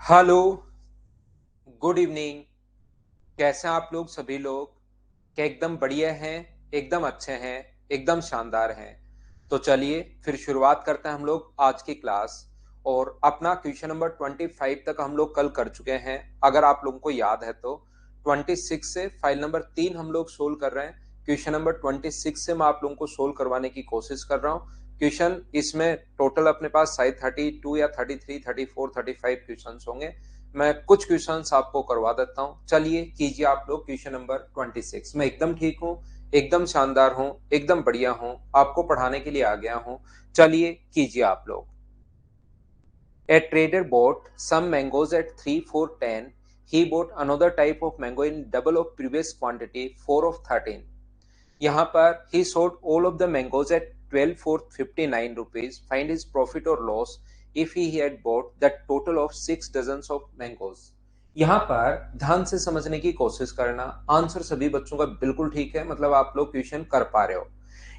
Hello, good evening. कैसे हैं आप लोग सभी लोग? क्या एकदम बढ़िया हैं, एकदम अच्छे हैं, एकदम शानदार हैं? तो चलिए फिर शुरुआत करते हैं हम लोग आज की क्लास। और अपना क्वेश्चन नंबर 25 तक हम लोग कल कर चुके हैं, अगर आप लोगों को याद है तो। 26 से फाइल नंबर 3 हम लोग सोल्व कर रहे हैं। क्वेश्चन नंबर 26 से मैं आप लोगों को सोल्व करवाने की कोशिश कर रहा हूँ। क्वेश्चन इसमें टोटल अपने पास शायद 32 या 33, 34, 35 क्वेश्चन होंगे। मैं कुछ क्वेश्चंस आपको करवा देता हूं। चलिए कीजिए आप लोग क्वेश्चन नंबर 26। मैं एकदम ठीक हूं, एकदम शानदार हूं, एकदम बढ़िया हूं, आपको पढ़ाने के लिए आ गया हूं। चलिए कीजिए आप लोग। A trader bought some mangoes at 3 4 10. He bought another type of mango in double of previous quantity 4 of 13. यहाँ पर he sold all of the mangoes at 12 for 59 rupees. Find his profit or loss if he had bought the total of 6 dozens of mangoes. यहाँ पर ध्यान से समझने की कोशिश करना। आंसर सभी बच्चों का बिल्कुल ठीक है, मतलब आप लोग क्वेश्चन कर पा रहे हो।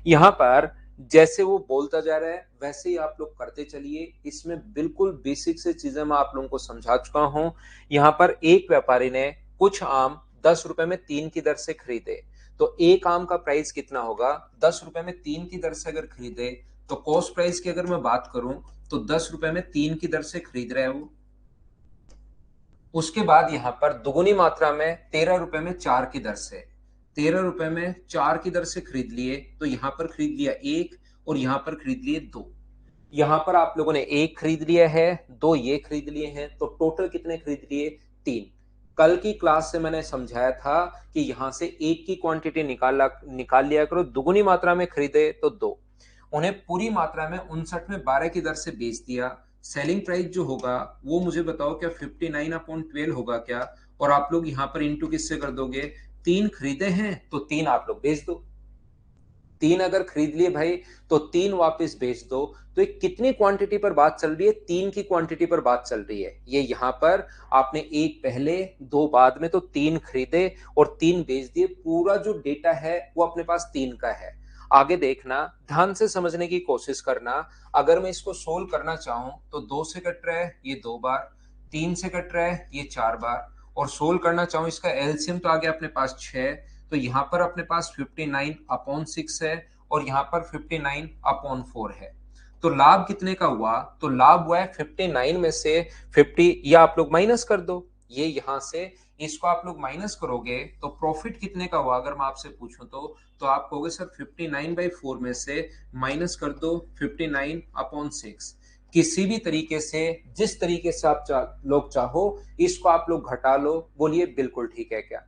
यहाँ पर जैसे वो बोलता जा रहा है वैसे ही आप लोग करते चलिए। इसमें बिल्कुल बेसिक से चीजें मैं आप लोगों को समझा चुका हूं। यहाँ पर एक व्यापारी ने कुछ आम 10 रुपए में 3 की दर से खरीदे। तो एक आम का प्राइस कितना होगा? 10 रुपए में 3 की दर से अगर खरीदे तो कॉस्ट प्राइस की अगर मैं बात करूं तो 10 रुपए में 3 की दर से खरीद रहे हो। उसके बाद यहां पर दुगुनी मात्रा में 13 रुपए में 4 की दर से, 13 रुपए में 4 की दर से खरीद लिए। तो यहां पर खरीद लिया एक और यहां पर खरीद लिए दो। यहां पर आप लोगों ने एक खरीद लिया है, दो ये खरीद लिए हैं, तो टोटल कितने खरीद लिए? तीन। कल की क्लास से मैंने समझाया था कि यहां से एक की क्वांटिटी निकाल लिया करो। दुगुनी मात्रा में खरीदे तो दो, उन्हें पूरी मात्रा में 59 में 12 की दर से बेच दिया। सेलिंग प्राइस जो होगा वो मुझे बताओ, क्या 59/12 होगा क्या? और आप लोग यहाँ पर इंटू किससे कर दोगे? तीन खरीदे हैं तो तीन आप लोग बेच दो। तीन अगर खरीद लिए भाई तो तीन वापस बेच दो। तो एक कितनी क्वांटिटी पर बात चल रही है? तीन की क्वांटिटी पर बात चल रही है। ये यहां पर आपने एक पहले दो बाद में, तो तीन खरीदे और तीन बेच दिए। पूरा जो डेटा है वो अपने पास तीन का है। आगे देखना, ध्यान से समझने की कोशिश करना। अगर मैं इसको सोल्व करना चाहूं तो दो से कट रहा है ये दो बार, तीन से कट रहा है ये चार बार, और सोल्व करना चाहूं इसका एलसीएम तो आ गया अपने पास छह। तो यहाँ पर अपने पास 59/6 है और यहाँ पर 59/4 है। तो लाभ कितने का हुआ? तो लाभ हुआ है 59 में से 50, या आप लोग माइनस कर दो। ये यहां से इसको आप लोग माइनस करोगे तो प्रॉफिट कितने का हुआ अगर मैं आपसे पूछूं तो आप कहोगे सर 59/4 में से माइनस कर दो 59/6। किसी भी तरीके से, जिस तरीके से आप लोग चाहो इसको आप लोग घटा लो। बोलिए बिल्कुल ठीक है क्या?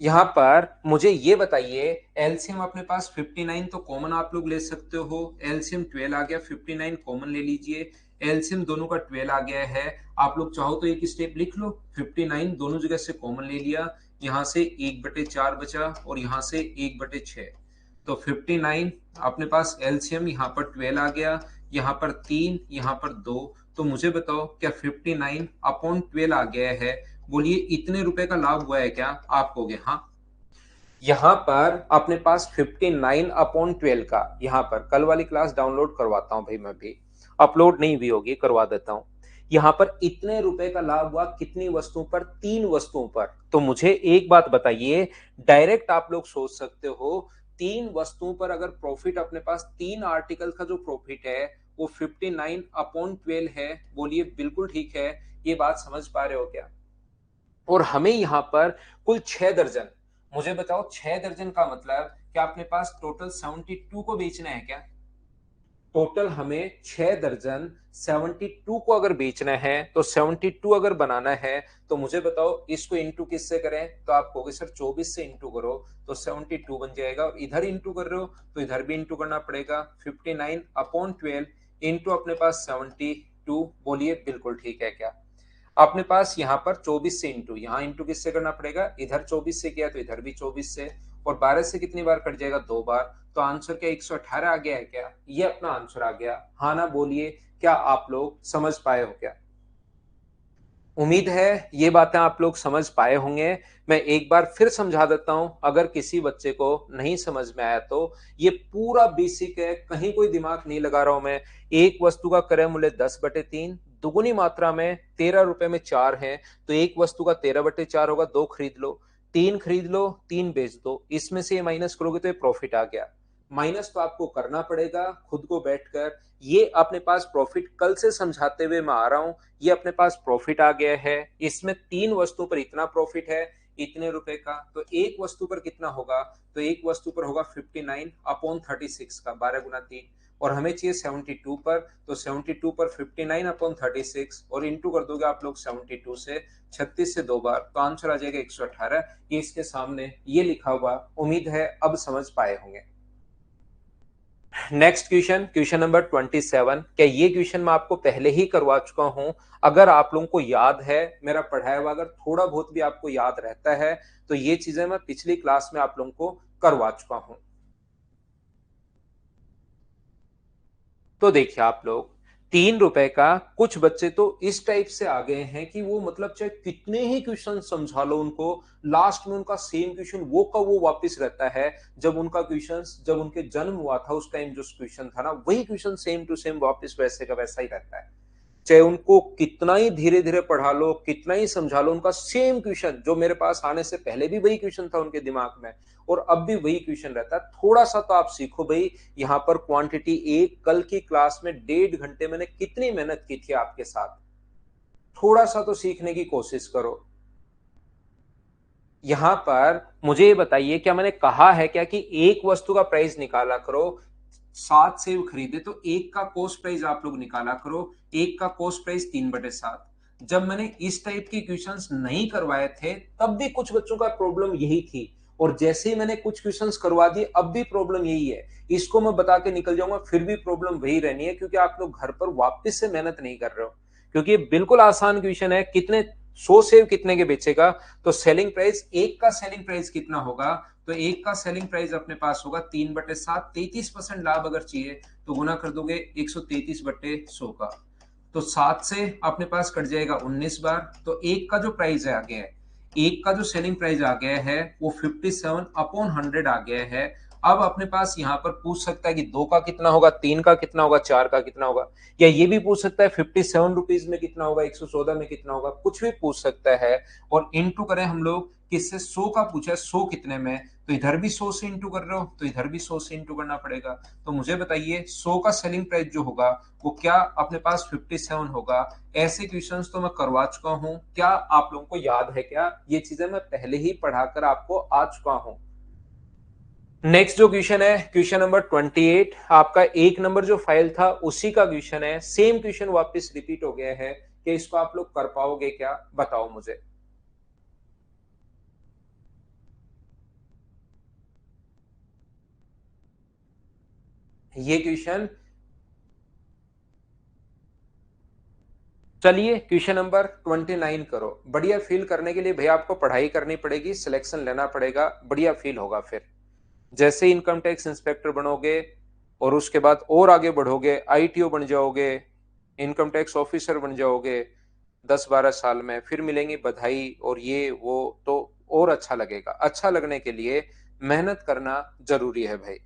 यहाँ पर मुझे ये बताइए, एलसीएम अपने पास 59 तो कॉमन आप लोग ले सकते हो। एलसीएम 12 आ गया, 59 कॉमन ले लीजिए। एलसीएम दोनों का 12 आ गया है। आप लोग चाहो तो एक स्टेप लिख लो, 59 दोनों जगह से कॉमन ले लिया। यहाँ से 1/4 बचा और यहाँ से 1/6। तो 59 अपने पास एलसीएम यहाँ पर 12 आ गया, यहाँ पर तीन, यहाँ पर दो। तो मुझे बताओ क्या 59/12 आ गया है? बोलिए इतने रुपए का लाभ हुआ है क्या? आप कहोगे हाँ। यहां पर अपने पास 59/12 का, यहां पर कल वाली क्लास डाउनलोड करवाता हूं भाई, मैं भी अपलोड नहीं भी होगी, करवा देता हूं। यहां पर इतने रुपए का लाभ हुआ कितनी वस्तुओं पर? तीन वस्तुओं पर। तो मुझे एक बात बताइए, डायरेक्ट आप लोग सोच सकते हो तीन वस्तुओं पर अगर प्रॉफिट अपने पास, तीन आर्टिकल का जो प्रॉफिट है वो 59/12 है। बोलिए बिल्कुल ठीक है। ये बात समझ पा रहे हो क्या? और हमें यहां पर कुल 6 दर्जन, मुझे बताओ 6 दर्जन का मतलब क्या अपने पास टोटल 72 को बेचना है क्या? टोटल हमें 6 दर्जन 72 को अगर बेचना है, तो 72 अगर बनाना है तो मुझे बताओ इसको इंटू किससे करें? तो आप कहोगे सर 24 से इंटू करो तो 72 बन जाएगा। और इधर इंटू कर रहे हो तो इधर भी इंटू करना पड़ेगा। 59/12 इंटू अपने पास 72। बोलिए बिल्कुल ठीक है क्या? अपने पास यहाँ पर 24 से इंटू, यहाँ इंटू किससे करना पड़ेगा? इधर 24 से किया तो इधर भी 24 से, और 12 से कितनी बार कट जाएगा? दो बार। तो आंसर क्या 118 आ गया है क्या? ये अपना आंसर आ गया। हाँ ना बोलिए, क्या आप लोग समझ पाए हो क्या? उम्मीद है ये बातें आप लोग समझ पाए होंगे। मैं एक बार फिर समझा देता हूं, अगर किसी बच्चे को नहीं समझ में आया तो ये पूरा बेसिक है, कहीं कोई दिमाग नहीं लगा रहा हूं मैं। एक वस्तु का क्रय मूल्य 10/3, दुगुनी मात्रा में 13 रुपए में 4 है, तो एक वस्तु का 13/4 होगा, 2 खरीद लो, 3 खरीद लो, 3 बेच दो, इसमें से ये माइनस करोगे तो ये प्रॉफिट आ गया। माइनस तो आपको करना पड़ेगा खुद को बैठकर। ये अपने पास प्रॉफिट कल से समझाते हुए मैं आ रहा हूं, ये अपने पास प्रॉफिट आ गया है। इसमें 3 वस्तुओं पर इतना प्रॉफिट है, इतने रुपए का, तो एक वस्तु पर कितना होगा, तो एक वस्तु पर होगा 59/36 का 12 × 3, और हमें चाहिए 72 पर, तो 72 पर 59/36 और इंटू कर दोगे आप लोग 72 से, 36 से 2 बार, तो आंसर आ जाएगा 118। ये इसके सामने ये लिखा हुआ, उम्मीद है अब समझ पाए होंगे। Next question, question number 27। क्या ये क्वेश्चन मैं आपको पहले ही करवा चुका हूं? अगर आप लोगों को याद है मेरा पढ़ाया हुआ, अगर थोड़ा बहुत भी आपको याद रहता है तो ये चीजें मैं पिछली क्लास में आप लोगों को करवा चुका हूं। तो देखिए आप लोग, 3 रुपए का कुछ बच्चे तो इस टाइप से आ गए हैं कि वो मतलब चाहे कितने ही क्वेश्चन समझा लो उनको, लास्ट में उनका सेम क्वेश्चन वो का वो वापस रहता है। जब उनका क्वेश्चन, जब उनके जन्म हुआ था उस टाइम जो क्वेश्चन था ना, वही क्वेश्चन सेम टू सेम वापस वैसे का वैसा ही रहता है। चाहे उनको कितना ही धीरे धीरे पढ़ा लो, कितना ही समझा लो, उनका सेम क्वेश्चन जो मेरे पास आने से पहले भी वही क्वेश्चन था उनके दिमाग में, और अब भी वही क्वेश्चन रहता है। थोड़ा सा तो आप सीखो भाई। यहाँ पर क्वांटिटी एक, कल की क्लास में 1.5 घंटे मैंने कितनी मेहनत की थी आपके साथ, थोड़ा सा तो सीखने की कोशिश करो। यहां पर मुझे ये बताइए, क्या मैंने कहा है क्या कि एक वस्तु का प्राइस निकाला करो, 7 सेब खरीदे तो एक का कॉस्ट प्राइस आप लोग निकाला करो, एक का कॉस्ट प्राइस 3/7। जब मैंने इस टाइप की क्वेश्चंस नहीं करवाए थे तब भी कुछ बच्चों का प्रॉब्लम यही थी, और जैसे ही मैंने कुछ क्वेश्चंस करवा दिए अब भी प्रॉब्लम यही है। इसको मैं बता के निकल जाऊंगा फिर भी प्रॉब्लम वही रहनी है, क्योंकि आप लोग घर पर वापस से मेहनत नहीं कर रहे हो। क्योंकि ये बिल्कुल आसान क्वेश्चन है, कितने 100 सेब कितने के बेचेगा, तो सेलिंग प्राइस, एक का सेलिंग प्राइस कितना होगा, तो एक का सेलिंग प्राइस अपने पास होगा 3/7, 33% लाभ अगर चाहिए तो गुना कर दोगे 133/100 का, तो 7 से अपने पास कट जाएगा 19 बार, तो एक का जो प्राइस है आ गया है, एक का जो सेलिंग प्राइस आ गया है वो 57/100 आ गया है। अब अपने पास यहाँ पर पूछ सकता है कि 2 का कितना होगा, 3 का कितना होगा, 4 का कितना होगा, या ये भी पूछ सकता है 57 रुपीज में कितना होगा, 114 में कितना होगा, कुछ भी पूछ सकता है। और इंटू करें हम लोग किससे, 100 का पूछा है, 100 कितने में, तो इधर भी 100 से इंटू कर रहे हो तो इधर भी 100 से इंटू करना पड़ेगा। तो मुझे बताइए 100 का सेलिंग प्राइस जो होगा वो क्या अपने पास 57 होगा। ऐसे क्वेश्चंस तो मैं करवा चुका हूं, क्या आप लोगों को याद है क्या? ये चीजें मैं पहले ही पढ़ाकर आपको आ चुका हूं। नेक्स्ट जो क्वेश्चन है, क्वेश्चन नंबर 28, आपका 1 नंबर जो फाइल था उसी का क्वेश्चन है, सेम क्वेश्चन वापस रिपीट हो गया है। कि इसको आप लोग कर पाओगे क्या, बताओ मुझे। ये क्वेश्चन, चलिए क्वेश्चन नंबर 29 करो। बढ़िया फील करने के लिए भैया आपको पढ़ाई करनी पड़ेगी, सिलेक्शन लेना पड़ेगा, बढ़िया फील होगा फिर। जैसे इनकम टैक्स इंस्पेक्टर बनोगे और उसके बाद और आगे बढ़ोगे, आईटीओ बन जाओगे, इनकम टैक्स ऑफिसर बन जाओगे 10-12 साल में, फिर मिलेंगी बधाई और ये वो, तो और अच्छा लगेगा। अच्छा लगने के लिए मेहनत करना जरूरी है भाई।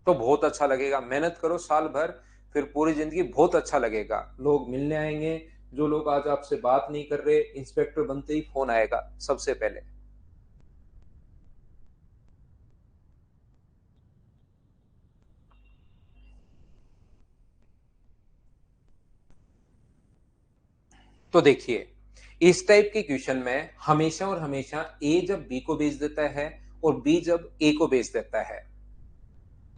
तो बहुत अच्छा लगेगा, मेहनत करो साल भर, फिर पूरी जिंदगी बहुत अच्छा लगेगा। लोग मिलने आएंगे, जो लोग आज आपसे बात नहीं कर रहे, इंस्पेक्टर बनते ही फोन आएगा सबसे पहले। तो देखिए, इस टाइप के क्वेश्चन में हमेशा और हमेशा ए जब बी को बेच देता है और बी जब ए को बेच देता है,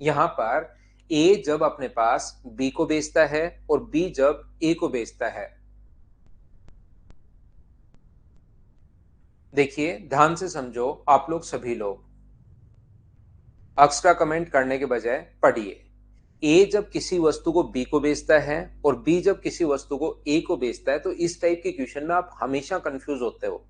यहां पर ए जब अपने पास बी को बेचता है और बी जब ए को बेचता है, देखिए ध्यान से समझो आप लोग सभी लोग, एक्स्ट्रा कमेंट करने के बजाय पढ़िए। ए जब किसी वस्तु को बी को बेचता है और बी जब किसी वस्तु को ए को बेचता है, तो इस टाइप के क्वेश्चन में आप हमेशा कंफ्यूज होते हो।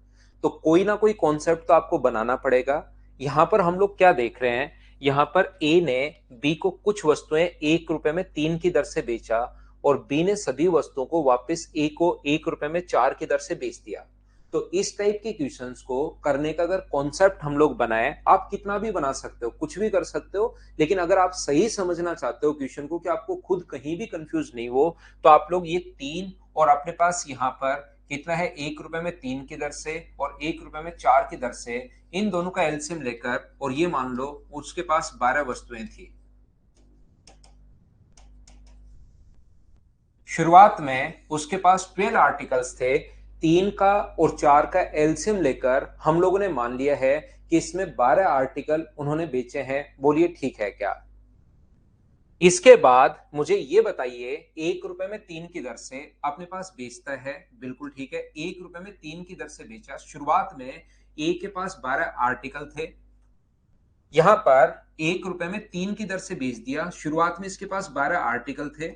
तो कोई ना कोई कॉन्सेप्ट तो आपको बनाना पड़ेगा। यहां पर हम लोग क्या देख रहे हैं, यहाँ पर ए ने बी को कुछ वस्तुएं 1 रुपए में 3 की दर से बेचा और बी ने सभी वस्तुओं को वापस ए को 1 रुपए में 4 की दर से बेच दिया। तो इस टाइप के क्वेश्चंस को करने का अगर कॉन्सेप्ट हम लोग बनाए, आप कितना भी बना सकते हो, कुछ भी कर सकते हो, लेकिन अगर आप सही समझना चाहते हो क्वेश्चन को कि आपको खुद कहीं भी कंफ्यूज नहीं हो, तो आप लोग ये 3 और अपने पास यहाँ पर कितना है 1 रुपए में 3 की दर से और 1 रुपए में 4 की दर से, इन दोनों का एलसीएम लेकर, और ये मान लो उसके पास 12 वस्तुएं थी। शुरुआत में उसके पास 12 आर्टिकल्स थे। 3 का और 4 का एलसीएम लेकर हम लोगों ने मान लिया है कि इसमें 12 आर्टिकल उन्होंने बेचे हैं। बोलिए ठीक है क्या? इसके बाद मुझे ये बताइए, 1 रुपए में 3 की दर से अपने पास बेचता है, बिल्कुल ठीक है, 1 रुपए में 3 की दर से बेचा। शुरुआत में ए के पास 12 आर्टिकल थे, यहां पर 1 रुपए में 3 की दर से बेच दिया। शुरुआत में इसके पास 12 आर्टिकल थे।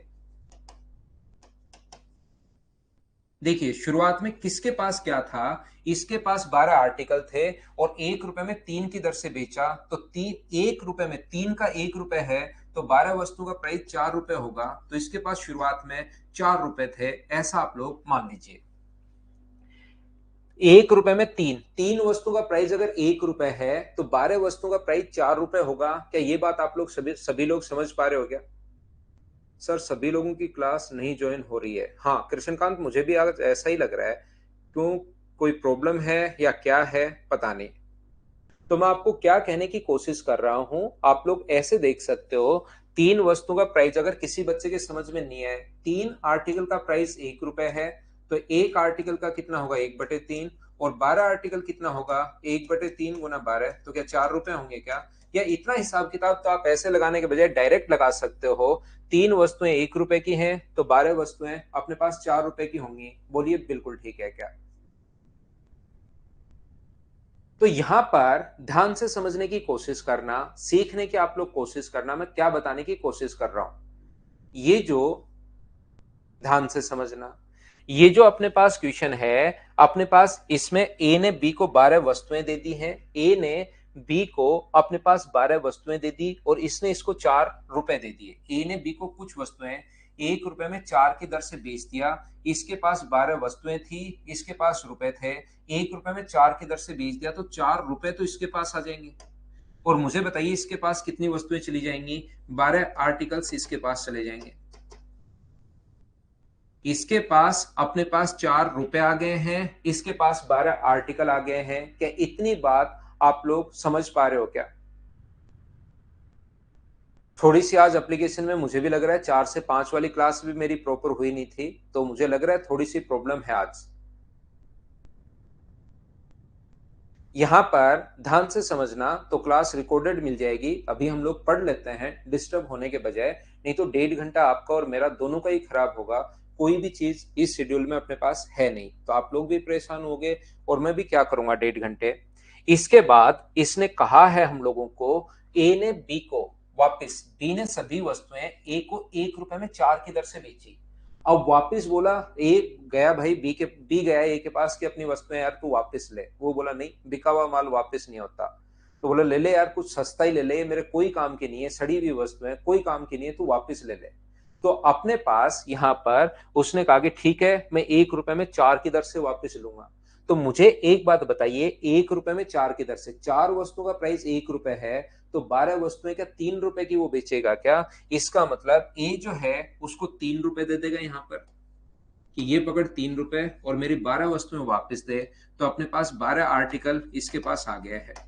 देखिए शुरुआत में किसके पास क्या था, इसके पास 12 आर्टिकल थे और 1 रुपए में 3 की दर से बेचा। तो 1 रुपए में 3 का 1 रुपए है, तो 12 वस्तु का प्राइस 4 रुपए होगा। तो इसके पास शुरुआत में 4 रुपए थे, ऐसा आप लोग मान लीजिए। 1 रुपए में तीन वस्तु का प्राइस अगर 1 रुपए है, तो 12 वस्तु का प्राइस 4 रुपए होगा। क्या ये बात आप लोग सभी लोग समझ पा रहे हो क्या? सर सभी लोगों की क्लास नहीं ज्वाइन हो रही है। हाँ कृष्णकांत, मुझे भी आज ऐसा ही लग रहा है। क्यों, कोई प्रॉब्लम है या क्या है पता नहीं। तो मैं आपको क्या कहने की कोशिश कर रहा हूं, आप लोग ऐसे देख सकते हो, 3 वस्तु का प्राइस अगर किसी बच्चे के समझ में नहीं है, 3 आर्टिकल का प्राइस 1 रुपए है, तो 1 आर्टिकल का कितना होगा 1/3, और 12 आर्टिकल कितना होगा 1/3 गुना 12, तो क्या 4 रुपए होंगे क्या? या इतना हिसाब किताब तो आप ऐसे लगाने के बजाय डायरेक्ट लगा सकते हो, 3 वस्तुएं 1 रुपए की हैं, तो 12 वस्तुएं अपने पास 4 रुपए की होंगी। बोलिए बिल्कुल ठीक है क्या? तो यहां पर ध्यान से समझने की कोशिश करना, सीखने की आप लोग कोशिश करना, मैं क्या बताने की कोशिश कर रहा हूं। ये जो ध्यान से समझना, ये जो अपने पास क्वेश्चन है, अपने पास इसमें ए ने बी को 12 वस्तुएं दे दी हैं, ए ने बी को अपने पास 12 वस्तुएं दे दी और इसने इसको 4 रुपए दे दिए। ए ने बी को कुछ वस्तुएं 1 रुपए में 4 की दर से बेच दिया। इसके पास 12 वस्तुएं थी, इसके पास रुपए थे, 1 रुपए में 4 की दर से बेच दिया, तो 4 रुपए तो इसके पास आ जाएंगे। और मुझे बताइए इसके पास कितनी वस्तुएं चली जाएंगी? 12 आर्टिकल्स इसके पास चले जाएंगे। इसके पास अपने पास 4 रुपए आ गए हैं, इसके पास 12 आर्टिकल आ गए हैं। क्या इतनी बात आप लोग समझ पा रहे हो क्या? थोड़ी सी आज एप्लीकेशन में मुझे भी लग रहा है 4 से 5 वाली क्लास भी मेरी प्रॉपर हुई नहीं थी, तो मुझे लग रहा है थोड़ी सी प्रॉब्लम है आज। यहां पर ध्यान से समझना, तो क्लास रिकॉर्डेड मिल जाएगी, अभी हम लोग पढ़ लेते हैं डिस्टर्ब होने के बजाय, नहीं तो 1.5 घंटा आपका और मेरा दोनों का ही खराब होगा। कोई भी चीज इस शेड्यूल में अपने पास है नहीं, तो आप लोग भी परेशान होंगे और मैं भी क्या करूंगा 1.5 घंटे। इसके बाद इसने कहा है हम लोगों को, ए ने बी को वापस, बी ने सभी वस्तुएं ए को 1 रुपए में 4 की दर से बेची। अब वापस बोला, ए गया भाई बी गया ए के पास कि अपनी वस्तुएं यार तू वापस ले। वो बोला नहीं, बिका हुआ माल वापस नहीं होता। तो बोला ले ले यार, कुछ सस्ता ही ले ले, मेरे कोई काम की नहीं है, सड़ी हुई वस्तुएं कोई काम की नहीं है, तू वापस ले ले। तो अपने पास यहाँ पर उसने कहा कि ठीक है, मैं 1 रुपए में 4 की दर से वापस लूंगा। तो मुझे एक बात बताइए, 1 रुपए में 4 की दर से 4 वस्तुओं का प्राइस 1 रुपए है, तो 12 वस्तुएं क्या 3 रुपए की वो बेचेगा क्या? इसका मतलब ए जो है उसको 3 रुपए दे देगा यहाँ पर, कि ये पकड़ 3 रुपए और मेरी 12 वस्तुएं वापस दे। तो अपने पास 12 आर्टिकल इसके पास आ गया है।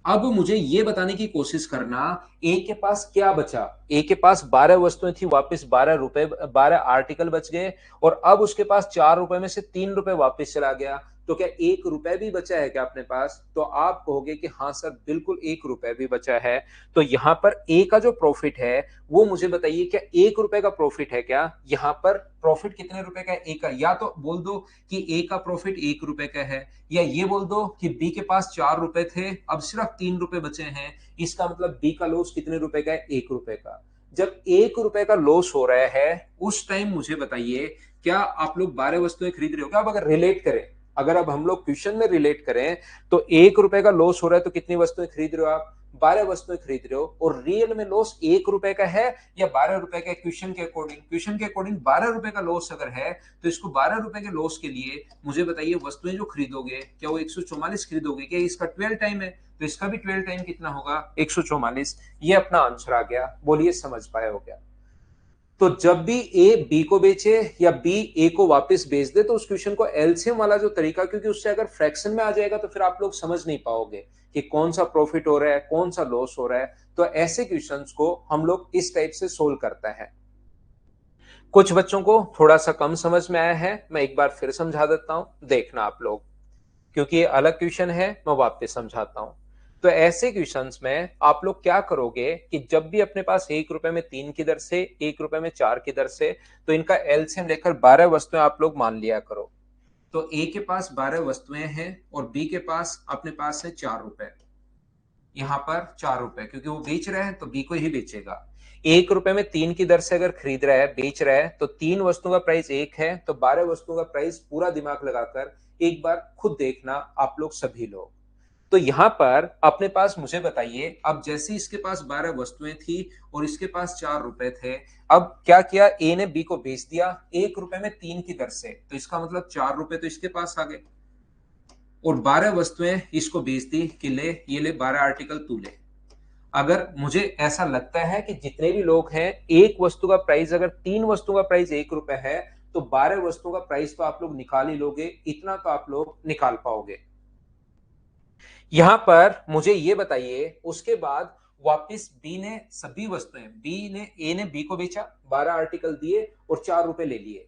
अब मुझे ये बताने की कोशिश करना, ए के पास क्या बचा? ए के पास 12 वस्तुएं थी, वापस 12 रुपए, 12 आर्टिकल बच गए, और अब उसके पास 4 रुपए में से 3 रुपए वापस चला गया। तो क्या 1 रुपए भी बचा है क्या अपने पास? तो आप कहोगे कि हाँ सर बिल्कुल 1 रुपए भी बचा है। तो यहां पर ए का जो प्रॉफिट है वो मुझे बताइए, क्या 1 रुपए का प्रॉफिट है क्या? यहां पर प्रॉफिट कितने रुपए का है? ए का। या तो बोल दो कि ए का प्रॉफिट 1 रुपए का है, या ये बोल दो कि बी के पास 4 रुपए थे, अब सिर्फ 3 रुपए बचे हैं, इसका मतलब बी का लॉस कितने रुपए का है? 1 रुपए का। जब 1 रुपए का लॉस हो रहा है उस टाइम मुझे बताइए, क्या आप लोग 12 वस्तुएं खरीद रहे हो क्या? अब अगर रिलेट करें, अगर अब हम लोग क्वेश्चन में रिलेट करें, तो 1 रुपए का लॉस हो रहा है तो कितनी वस्तुएं खरीद रहे हो आप? 12 वस्तुएं खरीद रहे हो और रियल में लॉस 1 रुपए का है या 12 रुपए का। क्वेश्चन के अकॉर्डिंग 12 रुपए का लॉस अगर है तो इसको 12 रुपए के लॉस के लिए मुझे बताइए वस्तुएं जो खरीदोगे क्या वो 144 खरीदोगे क्या? इसका 12 टाइम है तो इसका भी 12 टाइम कितना होगा? 144। ये अपना आंसर आ गया। बोलिए समझ पाए हो क्या? तो जब भी ए बी को बेचे या बी ए को वापस बेच दे तो उस क्वेश्चन को एलसीएम वाला जो तरीका, क्योंकि उससे अगर फ्रैक्शन में आ जाएगा तो फिर आप लोग समझ नहीं पाओगे कि कौन सा प्रॉफिट हो रहा है कौन सा लॉस हो रहा है। तो ऐसे क्वेश्चंस को हम लोग इस टाइप से सोल्व करते हैं। कुछ बच्चों को थोड़ा सा कम समझ में आया है, मैं एक बार फिर समझा देता हूं, देखना आप लोग, क्योंकि ये अलग क्वेश्चन है, मैं वापस समझाता हूं। तो ऐसे क्वेश्चंस में आप लोग क्या करोगे कि जब भी अपने पास 1 रुपए में 3 की दर से 1 रुपए में 4 की दर से, तो इनका एलसीएम लेकर 12 वस्तुएं आप लोग मान लिया करो। तो ए के पास 12 वस्तुएं हैं और बी के पास अपने पास है 4 रुपए। यहां पर 4 रुपए, क्योंकि वो बेच रहा है तो बी को ही बेचेगा। 1 रुपए में 3 की दर से अगर खरीद रहा है बेच रहा है तो 3 वस्तुओं का प्राइस 1 है, तो 12 वस्तुओं का प्राइस पूरा दिमाग लगाकर एक बार खुद देखना आप लोग सभी लोग। तो यहां पर अपने पास मुझे बताइए, अब जैसे इसके पास 12 वस्तुएं थी और इसके पास 4 रुपए थे, अब क्या किया, ए ने बी को बेच दिया 1 रुपए में 3 की दर से, तो इसका मतलब 4 रुपए तो इसके पास आ गए और 12 वस्तुएं इसको बेच दी कि ले ये ले 12 आर्टिकल तू ले। अगर मुझे ऐसा लगता है कि जितने भी लोग हैं, एक वस्तु का प्राइस अगर 3 वस्तु का प्राइस 1 रुपए है तो 12 वस्तुओं का प्राइस तो आप लोग निकाल ही लोगे, इतना तो आप लोग निकाल पाओगे। यहां पर मुझे ये बताइए, उसके बाद वापस बी ने सभी वस्तुएं, ए ने बी को बेचा, 12 आर्टिकल दिए और 4 रुपए ले लिए।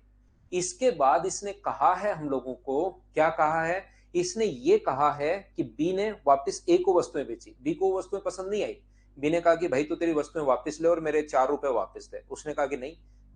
इसके बाद इसने कहा है हम लोगों को, क्या कहा है, इसने ये कहा है कि बी ने वापस ए को वस्तुएं बेची, बी को वस्तुएं पसंद नहीं आई। बी ने कहा कि भाई तू तेरी वस्तुएं वापस ले और मेरे 4 रुपए वापस दे। उसने कहा कि नहीं,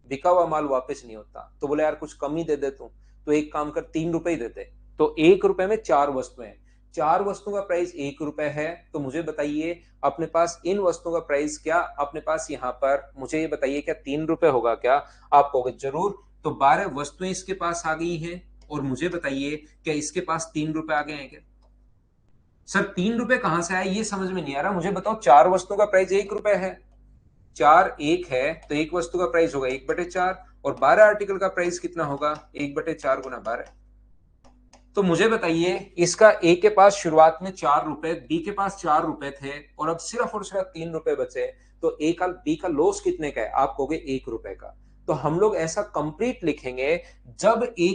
बिका हुआ माल वापस नहीं होता। तो बोले यार कुछ कम ही दे दे तू, तो एक काम कर 3 रुपए ही दे दे। तो 1 रुपए में 4 वस्तुएं, 4 वस्तुओं का प्राइस 1 रुपए है। तो मुझे बताइए अपने पास इन वस्तुओं का प्राइस क्या अपने पास यहाँ पर, मुझे ये बताइए क्या 3 रुपए होगा क्या? आप कहोगे जरूर। तो 12 वस्तुएं इसके पास आ गई हैं और मुझे बताइए क्या इसके पास 3 रुपए आ गए हैं क्या? सर 3 रुपए कहां से आए ये समझ में नहीं आ रहा, मुझे बताओ। 4 वस्तुओं का प्राइस 1 रुपए है, 4 1 है तो एक वस्तु का प्राइस होगा 1/4 और 12 आर्टिकल का प्राइस कितना होगा? 1/4 गुना 12। तो मुझे बताइए, इसका ए के पास शुरुआत में 4 रुपए, बी के पास 4 रुपए थे और अब सिर्फ और सिर्फ 3 रुपए बचे, तो ए का बी का लॉस कितने का है? आप कहोगे 1 रुपए का। तो हम लोग ऐसा कंप्लीट लिखेंगे, जब बी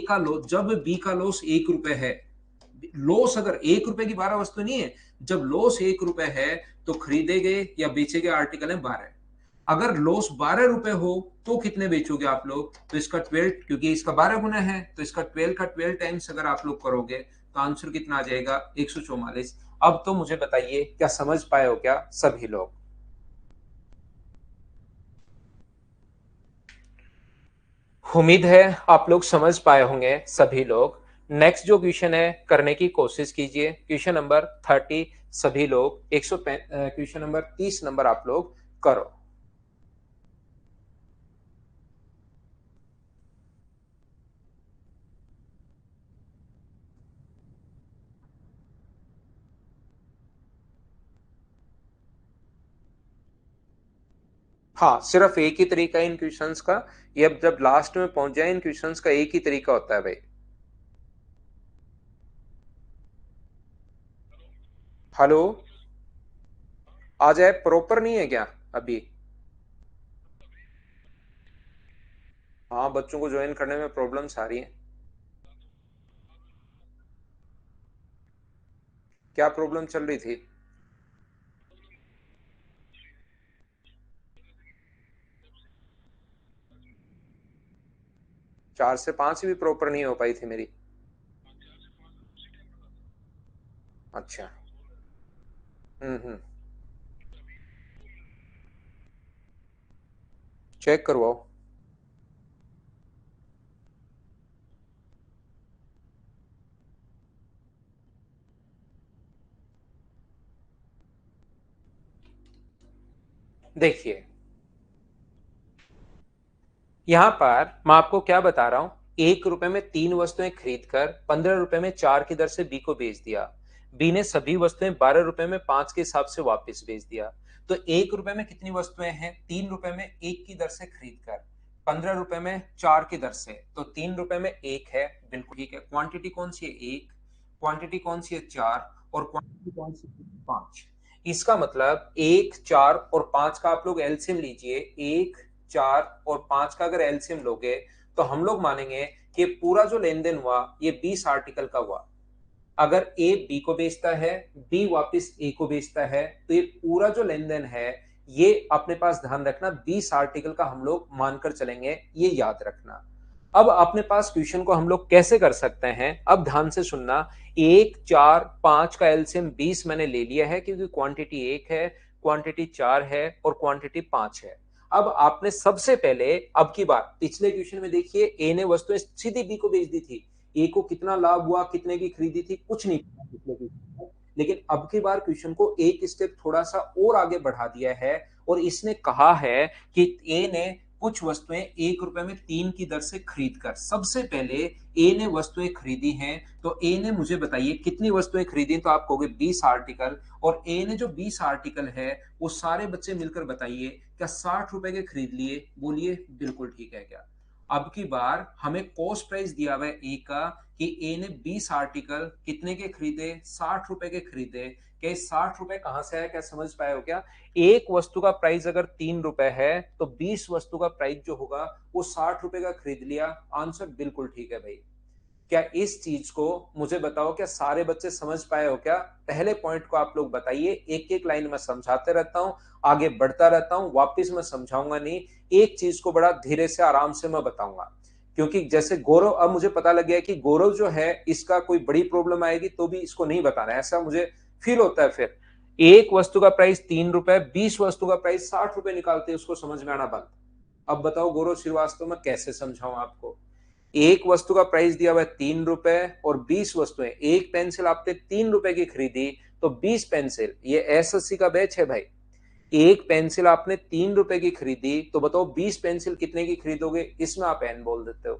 का लॉस 1 रुपए है, लॉस अगर 1 रुपए की 12 वस्तु नहीं है, जब लॉस 1 रुपए है तो खरीदे गए या बेचे गए आर्टिकल है 12। अगर लॉस 12 रुपए हो तो कितने बेचोगे आप लोग? तो इसका 12, क्योंकि इसका 12 गुना है तो इसका 12 का 12 टाइम्स अगर आप लोग करोगे तो आंसर कितना आ जाएगा? 144। अब तो मुझे बताइए क्या समझ पाए हो क्या सभी लोग? उम्मीद है आप लोग समझ पाए होंगे सभी लोग। नेक्स्ट जो क्वेश्चन है करने की कोशिश कीजिए, क्वेश्चन नंबर 30 सभी लोग, क्वेश्चन नंबर 30 नंबर आप लोग करो। हाँ, सिर्फ एक ही तरीका है इन क्वेश्चंस का। ये अब जब लास्ट में पहुंच जाए, इन क्वेश्चंस का एक ही तरीका होता है भाई। हेलो, आ जाए, प्रॉपर नहीं है क्या अभी? हाँ, बच्चों को ज्वाइन करने में प्रॉब्लम्स आ रही हैं। क्या प्रॉब्लम चल रही थी? 4 से 5 भी प्रॉपर नहीं हो पाई थी मेरी। अच्छा। हम्म। चेक करवाओ। देखिए यहां पर मैं आपको क्या बता रहा हूं, 1 रुपए में 3 वस्तुएं खरीद कर 15 रुपए में 4 की दर से बी को बेच दिया। बी ने सभी वस्तुएं 12 रुपए में 5 के हिसाब से वापस भेज दिया। तो 1 रुपए में कितनी वस्तुएं हैं? 3 रुपए में 1 की दर से खरीद कर, 15 रुपए में 4 की दर से, तो 3 रुपए में 1 है, बिल्कुल ठीक है। क्वांटिटी कौन सी है? 1। क्वांटिटी कौन सी है? 4। और क्वांटिटी कौन सी है? 5। इसका मतलब 1, 4 और 5 का आप लोग एलसीएम लीजिए। 1, 4 और 5 का अगर एलसीएम लोगे तो हम लोग मानेंगे कि पूरा जो लेन देन हुआ ये 20 आर्टिकल का हुआ। अगर ए बी को बेचता है, बी वापस ए को बेचता है, तो ये पूरा जो लेन देन है ये अपने पास ध्यान रखना 20 आर्टिकल का हम लोग मानकर चलेंगे, ये याद रखना। अब अपने पास क्वेश्चन को हम लोग कैसे कर सकते हैं, अब ध्यान से सुनना। 1, 4, 5 का एलसीएम 20 मैंने ले लिया है क्योंकि क्वांटिटी 1 है, क्वांटिटी 4 है और क्वांटिटी 5 है। अब आपने सबसे पहले, अब की बार पिछले क्वेश्चन में देखिए ए ने वस्तुएं सीधी बी को बेच दी थी। ए को कितना लाभ हुआ, कितने की खरीदी थी, कुछ नहीं पता पिछले क्वेश्चन में। लेकिन अब की बार क्वेश्चन को एक स्टेप थोड़ा सा और आगे बढ़ा दिया है और इसने कहा है कि ए ने कुछ वस्तुएं 1 रुपए में 3 की दर से खरीद कर, सबसे पहले ए ने वस्तुएं खरीदी हैं। तो ए ने, मुझे बताइए कितनी वस्तुएं खरीदी? तो आप कहोगे 20 आर्टिकल। और ए ने जो 20 आर्टिकल है वो सारे बच्चे मिलकर बताइए क्या 60 रुपए के खरीद लिए? बोलिए बिल्कुल ठीक है क्या? अब की बार हमें कॉस्ट प्राइस दिया हुआ है ए का कि ए ने 20 आर्टिकल कितने के खरीदे? 60 रुपए के खरीदे। क्या 60 रुपए कहां से आया? क्या समझ पाए हो क्या? एक वस्तु का प्राइस अगर 3 रुपए है तो 20 वस्तु का प्राइस जो होगा वो 60 रुपए का खरीद लिया। आंसर बिल्कुल ठीक है भाई। क्या इस चीज को मुझे बताओ, क्या सारे बच्चे समझ पाए हो क्या? पहले पॉइंट को आप लोग बताइए। एक एक लाइन में समझाते रहता हूं, आगे बढ़ता रहता हूं, वापिस मैं समझाऊंगा नहीं। एक चीज को बड़ा धीरे से आराम से मैं बताऊंगा, क्योंकि जैसे गौरव, अब मुझे पता लग गया कि गौरव जो है इसका कोई बड़ी प्रॉब्लम आएगी तो भी इसको नहीं बताना है, ऐसा मुझे फील होता है। फिर एक वस्तु का प्राइस 3 रुपए, 20 वस्तु का प्राइस 60 रुपए निकालते हैं, उसको समझ में आना बंद। अब बताओ गौरव श्रीवास्तव, मैं कैसे समझाऊं आपको? एक वस्तु का प्राइस दिया हुआ है 3 रुपए और 20 वस्तुएं, एक पेंसिल आपने 3 रुपए की खरीदी तो 20 पेंसिल, ये एसएससी का बैच है भाई। एक पेंसिल आपने 3 रुपए की खरीदी तो बताओ 20 पेंसिल कितने की खरीदोगे? इसमें आप एन बोल देते हो।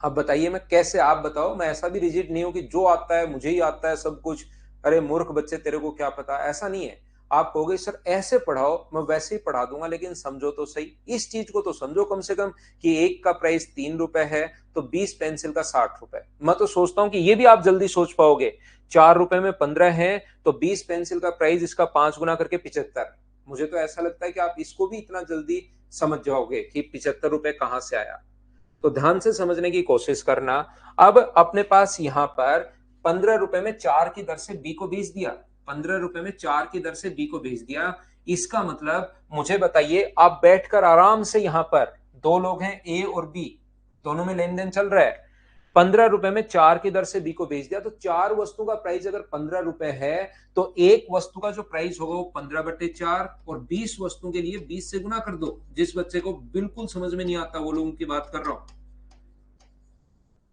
अब बताइए मैं कैसे, आप बताओ। मैं ऐसा भी रिजिड नहीं हूं कि जो आता है मुझे ही आता है सब कुछ, अरे मूर्ख बच्चे तेरे को क्या पता, ऐसा नहीं है। आप कहोगे सर ऐसे पढ़ाओ, मैं वैसे ही पढ़ा दूंगा, लेकिन समझो तो सही, इस चीज को तो समझो कम से कम कि एक का प्राइस 3 रुपए है तो 20 पेंसिल का 60 रुपए। मैं तो सोचता हूं कि ये भी आप जल्दी सोच पाओगे। 4 रुपए में 15 है तो 20 पेंसिल का प्राइस, इसका 5 गुना करके 75। मुझे तो ऐसा लगता है कि आप इसको भी इतना जल्दी समझ जाओगे कि 75 रुपए कहां से आया। तो ध्यान से समझने की कोशिश करना। अब अपने पास यहां पर 15 रुपए में 4 की दर से बी को भेज दिया, 15 रुपए में 4 की दर से बी को भेज दिया। इसका मतलब मुझे बताइए, आप बैठकर आराम से, यहां पर दो लोग हैं ए और बी, दोनों में लेन देन चल रहा है। 15 रुपए में 4 की दर से बी को भेज दिया, तो 4 वस्तु का प्राइस अगर 15 रुपए है तो एक वस्तु का जो प्राइस होगा वो 15/4, और 20 वस्तु के लिए 20 से गुना कर दो। जिस बच्चे को बिल्कुल समझ में नहीं आता वो लोगों की बात कर रहा हूं।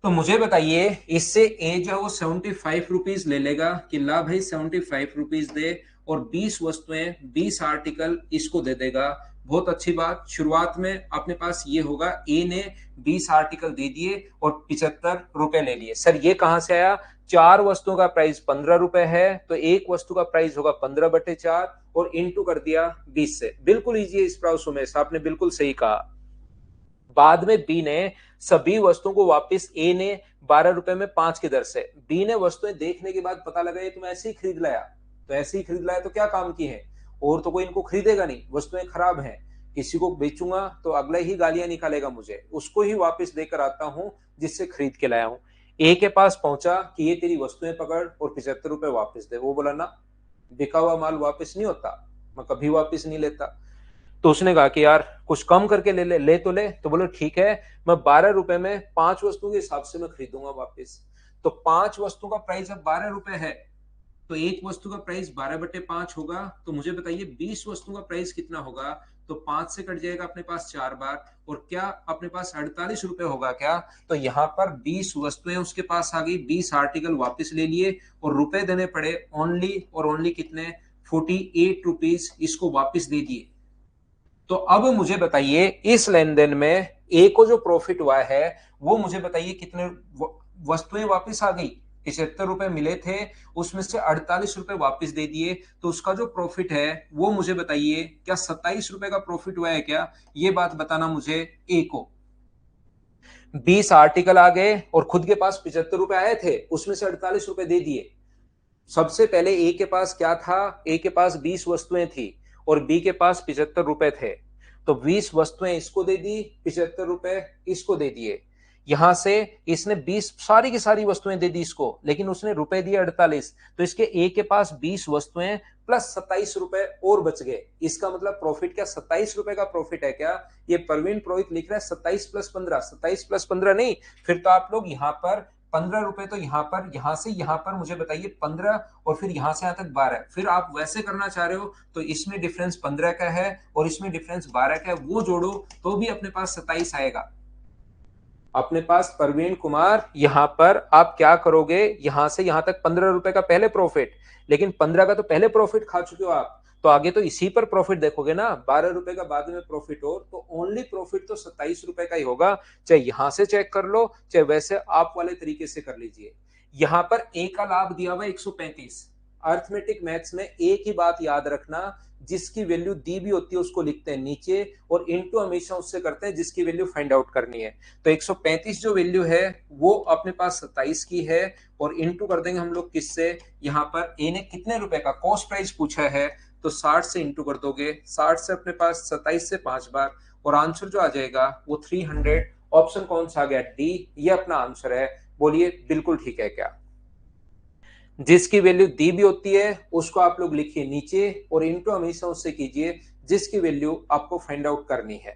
तो मुझे बताइए, इससे ए जो है वो 75 रुपीज ले लेगा कि ला भाई 75 रुपीज दे, और 20 वस्तुएं, 20 आर्टिकल इसको दे देगा। बहुत अच्छी बात। शुरुआत में अपने पास ये होगा, ए ने 20 आर्टिकल दे दिए और 75 रुपए ले लिए। सर ये कहां से आया? 4 वस्तुओं का प्राइस 15 रुपए है तो एक वस्तु का प्राइस होगा 15/4 और इंटू कर दिया 20 से। बिल्कुल इजी है स्प्राउस उमेश, आपने बिल्कुल सही कहा। बाद में बी ने सभी वस्तुओं को वापस, ए ने 12 रुपए में 5 की दर से, बी ने वस्तुएं देखने के बाद पता लगा ये तुम ऐसे ही खरीद लाया, तो ऐसे ही खरीद लाया तो क्या काम की है, और तो कोई इनको खरीदेगा नहीं, वस्तुएं खराब हैं, किसी को बेचूंगा तो अगला ही गालियां निकालेगा मुझे, उसको ही वापस देकर आता हूं जिससे खरीद के लाया हूं। ए के पास पहुंचा कि ये तेरी वस्तुएं पकड़ और 75 रुपए वापस दे। वो बोला ना, बिका हुआ माल वापस नहीं होता, मैं कभी वापस नहीं लेता। तो उसने कहा कि यार कुछ कम करके ले तो ले। तो बोलो ठीक है, मैं 12 रुपए में 5 वस्तुओं के हिसाब से मैं खरीदूंगा वापस। तो 5 वस्तु का प्राइस अब 12 रुपए है तो एक वस्तु का प्राइस 12/5 होगा। तो मुझे बताइए 20 वस्तु का प्राइस कितना होगा? तो 5 से कट जाएगा अपने पास 4 बार, और क्या अपने पास 48 रुपए होगा क्या? तो यहाँ पर 20 वस्तुएं उसके पास आ गई, 20 आर्टिकल वापस ले लिए और रुपए देने पड़े ओनली और ओनली कितने? 48 रुपीज इसको वापस दे दिए। तो अब मुझे बताइए इस लेन देन में ए को जो प्रॉफिट हुआ है वो मुझे बताइए कितने वस्तुएं वापस आ गई? ₹75 मिले थे, उसमें से ₹48 वापस दे दिए, तो उसका जो प्रॉफिट है वो मुझे बताइए, क्या ₹27 का प्रॉफिट हुआ है क्या? ये बात बताना मुझे ए को। 20 आर्टिकल आ गए और खुद के पास ₹75 आए थे, उसमें से ₹48 दे दिए। सबसे पहले ए के पास क्या था? ए के पास 20 वस्तुएं थी और बी के पास ₹75 थे। तो 20 वस्तुएं इसको दे दी, ₹75 इसको दे दिए। यहां से इसने 20 सारी की सारी वस्तुएं दे दी इसको, लेकिन उसने रुपए दिए 48। तो इसके ए के पास 20 वस्तुएं प्लस ₹27 और बच गए। इसका मतलब प्रॉफिट क्या ₹27 का प्रॉफिट है क्या? ये प्रवीण पुरोहित लिख रहा है 27 प्लस 15, 27 प्लस 15 नहीं। फिर तो आप लोग यहां पर ₹15 तो यहां पर, यहां से यहां पर मुझे बताइए 15 और फिर यहां से यहां तक 12। फिर आप वैसे करना चाह रहे हो तो इसमें डिफरेंस 15 का है और इसमें डिफरेंस 12 का है, वो जोड़ो तो भी अपने पास 27 आएगा। अपने पास प्रवीण कुमार, यहां पर आप क्या करोगे, यहां से यहां तक ₹15 का पहले प्रॉफिट, लेकिन 15 का तो पहले प्रॉफिट खा चुके हो आप, तो आगे तो इसी पर प्रॉफिट देखोगे ना। ₹12 का बाद में प्रॉफिट हो तो ओनली प्रॉफिट तो ₹27 का ही होगा। चाहे यहां से चेक कर लो, चाहे वैसे आप वाले तरीके से कर लीजिए। यहां पर ए का लाभ दिया हुआ 135। अर्थमेटिक मैथ्स में एक ही बात याद रखना, जिसकी वैल्यू दी भी होती है उसको लिखते हैं नीचे और इनटू हमेशा उससे करते हैं जिसकी वैल्यू फाइंड आउट करनी है। तो 135 जो वैल्यू है वो अपने पास 27 की है और इनटू कर देंगे हम लोग किससे, यहाँ पर ए ने कितने रुपए का कॉस्ट प्राइस पूछा है तो 60 से इंटू कर दोगे। 60 से अपने पास 27 से 5 बार और आंसर जो आ जाएगा वो 300। ऑप्शन कौन सा आ गया? डी, ये अपना आंसर है। बोलिए बिल्कुल ठीक है क्या? जिसकी वैल्यू दी भी होती है उसको आप लोग लिखिए नीचे और इनटू हमेशा उससे कीजिए जिसकी वैल्यू आपको फाइंड आउट करनी है।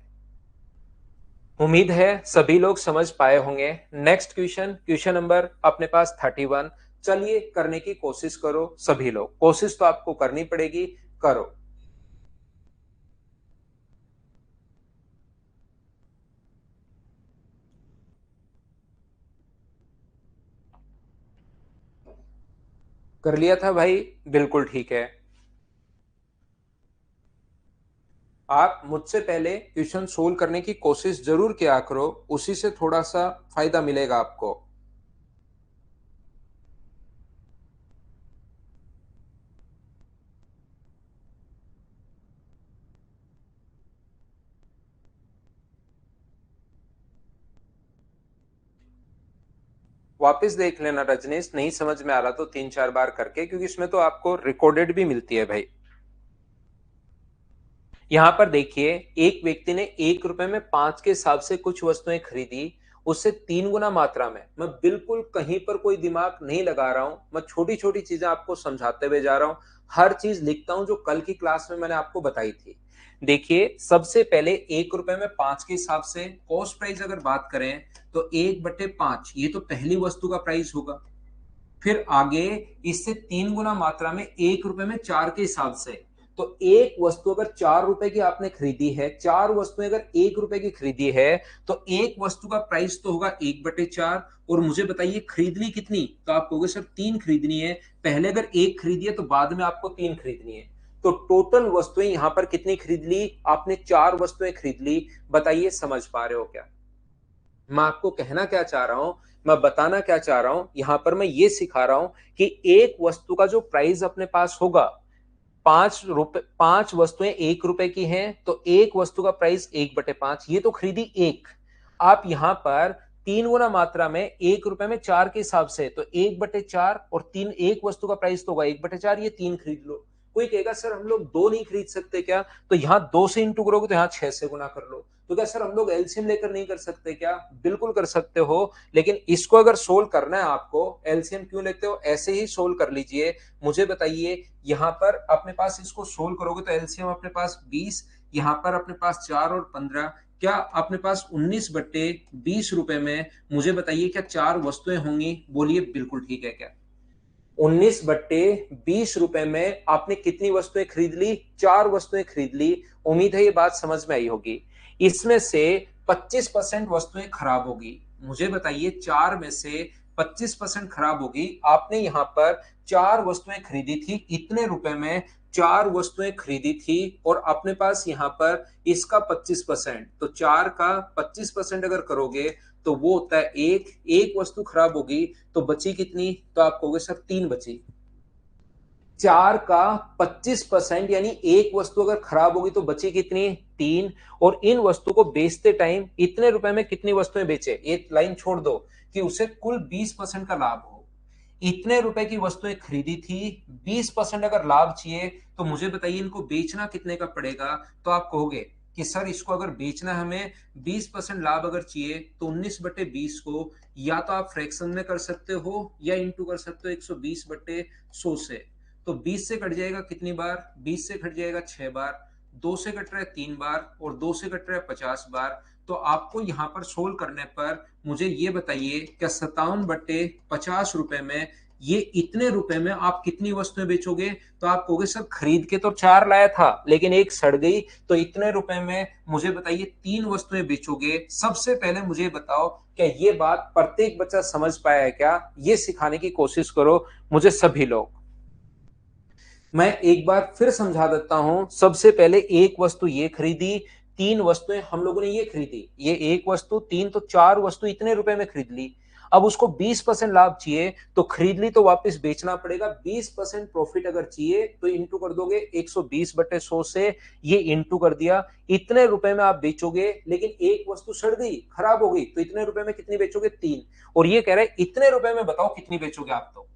उम्मीद है सभी लोग समझ पाए होंगे। नेक्स्ट क्वेश्चन, क्वेश्चन नंबर अपने पास 31। चलिए करने की कोशिश करो सभी लोग, कोशिश तो आपको करनी पड़ेगी, करो। कर लिया था भाई? बिल्कुल ठीक है। आप मुझसे पहले क्वेश्चन सोल्व करने की कोशिश जरूर किया करो, उसी से थोड़ा सा फायदा मिलेगा आपको। वापस देख लेना रजनीश, नहीं समझ में आ रहा तो 3-4 बार करके, क्योंकि इसमें तो आपको रिकॉर्डेड भी मिलती है भाई। यहां पर देखिए, एक व्यक्ति ने ₹1 में 5 के हिसाब से कुछ वस्तुएं खरीदी, उससे 3 गुना मात्रा में। मैं बिल्कुल कहीं पर कोई दिमाग नहीं लगा रहा हूं, मैं छोटी छोटी चीजें आपको समझाते हुए जा रहा हूं। हर चीज लिखता हूं जो कल की क्लास में मैंने आपको बताई थी। देखिए, सबसे पहले ₹1 में 5 के हिसाब से कॉस्ट प्राइस अगर बात करें तो 1/5, ये तो पहली वस्तु का प्राइस होगा। फिर आगे इससे 3 गुना मात्रा में ₹1 में 4 के हिसाब से, तो एक वस्तु अगर ₹4 की आपने खरीदी है, 4 वस्तुएं अगर ₹1 की खरीदी है, तो एक वस्तु का प्राइस तो होगा 1/4। और मुझे बताइए खरीद ली कितनी, तो आप कहोगे सर 3 खरीदनी है। पहले अगर एक खरीदी है तो बाद में आपको 3 खरीदनी है। तो टोटल वस्तुएं यहां पर कितनी खरीद ली आपने? 4 वस्तुएं खरीद ली। बताइए समझ पा रहे हो क्या? मैं आपको कहना क्या चाह रहा हूं, मैं बताना क्या चाह रहा हूं, यहां पर मैं ये सिखा रहा हूं कि एक वस्तु का जो प्राइस अपने पास होगा, 5 रुपए, 5 वस्तुएं ₹1 की हैं, तो एक वस्तु का प्राइस 1/5, ये तो खरीदी एक। आप यहां पर 3 गुना मात्रा में ₹1 में 4 के हिसाब से, तो 1/4 और 3, एक वस्तु का प्राइस तो होगा 1/4, ये 3 खरीद लो। कोई कहेगा सर हम लोग 2 नहीं खरीद सकते क्या? तो यहां 2 से इंटू करोगे तो यहां 6 से गुना कर लो। तो क्या सर हम लोग एलसीएम लेकर नहीं कर सकते क्या? बिल्कुल कर सकते हो, लेकिन इसको अगर सोल्व करना है आपको, एलसीएम क्यों लेते हो, ऐसे ही सोल्व कर लीजिए। मुझे बताइए, यहां पर अपने पास इसको सोल्व करोगे तो एलसीएम अपने पास 20, यहां पर अपने पास 4 और 15, क्या अपने पास 19/20 में, मुझे बताइए क्या 4 वस्तुएं होंगी? बोलिए बिल्कुल ठीक है क्या? 19/20 में आपने कितनी वस्तुएं खरीद ली? 4 वस्तुएं खरीद ली। उम्मीद है ये बात समझ में आई होगी। इसमें से 25% वस्तुएं खराब होगी। मुझे बताइए 4 में से 25% खराब होगी। आपने यहां पर 4 वस्तुएं खरीदी थी, इतने रुपए में 4 वस्तुएं खरीदी थी और अपने पास यहां पर इसका 25%, तो 4 का 25% अगर करोगे तो वो होता है एक वस्तु खराब होगी तो बची कितनी, तो आप कहोगे सर 3 बची। 4 का 25% यानी एक वस्तु अगर खराब होगी तो बची कितनी, 3। और इन वस्तु को बेचते टाइम इतने रुपए में कितनी वस्तुएं बेचे, एक लाइन छोड़ दो कि उसे कुल 20% का लाभ हो। इतने रुपए की वस्तुएं खरीदी थी, 20% अगर लाभ चाहिए तो मुझे बताइए इनको बेचना कितने का पड़ेगा। तो आप कहोगे कि सर इसको अगर बेचना हमें 20% लाभ अगर चाहिए तो 19/20 को या तो आप फ्रैक्शन में कर सकते हो या इंटू कर सकते हो 120/100 से। तो 20 से कट जाएगा कितनी बार, 20 से कट जाएगा 6 बार, 2 से कट रहा है 3 बार और 2 से कट रहा है 50 बार। तो आपको यहां पर सोल्व करने पर मुझे ये बताइए क्या 57/50 रुपए में ये इतने रुपए में आप कितनी वस्तुएं बेचोगे। तो आप कहोगे सर खरीद के तो 4 लाया था लेकिन एक सड़ गई, तो इतने रुपए में मुझे बताइए 3 वस्तुएं बेचोगे। सबसे पहले मुझे बताओ क्या ये बात प्रत्येक बच्चा समझ पाया है क्या, ये सिखाने की कोशिश करो मुझे सभी लोग। मैं एक बार फिर समझा देता हूं। सबसे पहले एक वस्तु ये खरीदी, 3 वस्तुएं हम लोगों ने ये खरीदी, ये एक वस्तु 3 तो 4 वस्तु इतने रुपए में खरीद ली। अब उसको 20% लाभ चाहिए तो खरीद ली तो वापस बेचना पड़ेगा। 20% प्रॉफिट अगर चाहिए तो इंटू कर दोगे 120/100 से, ये इंटू कर दिया। इतने रुपए में आप बेचोगे लेकिन एक वस्तु सड़ गई खराब हो गई तो इतने रुपए में कितनी बेचोगे, 3। और ये कह रहे इतने रुपए में बताओ कितनी बेचोगे आप। तो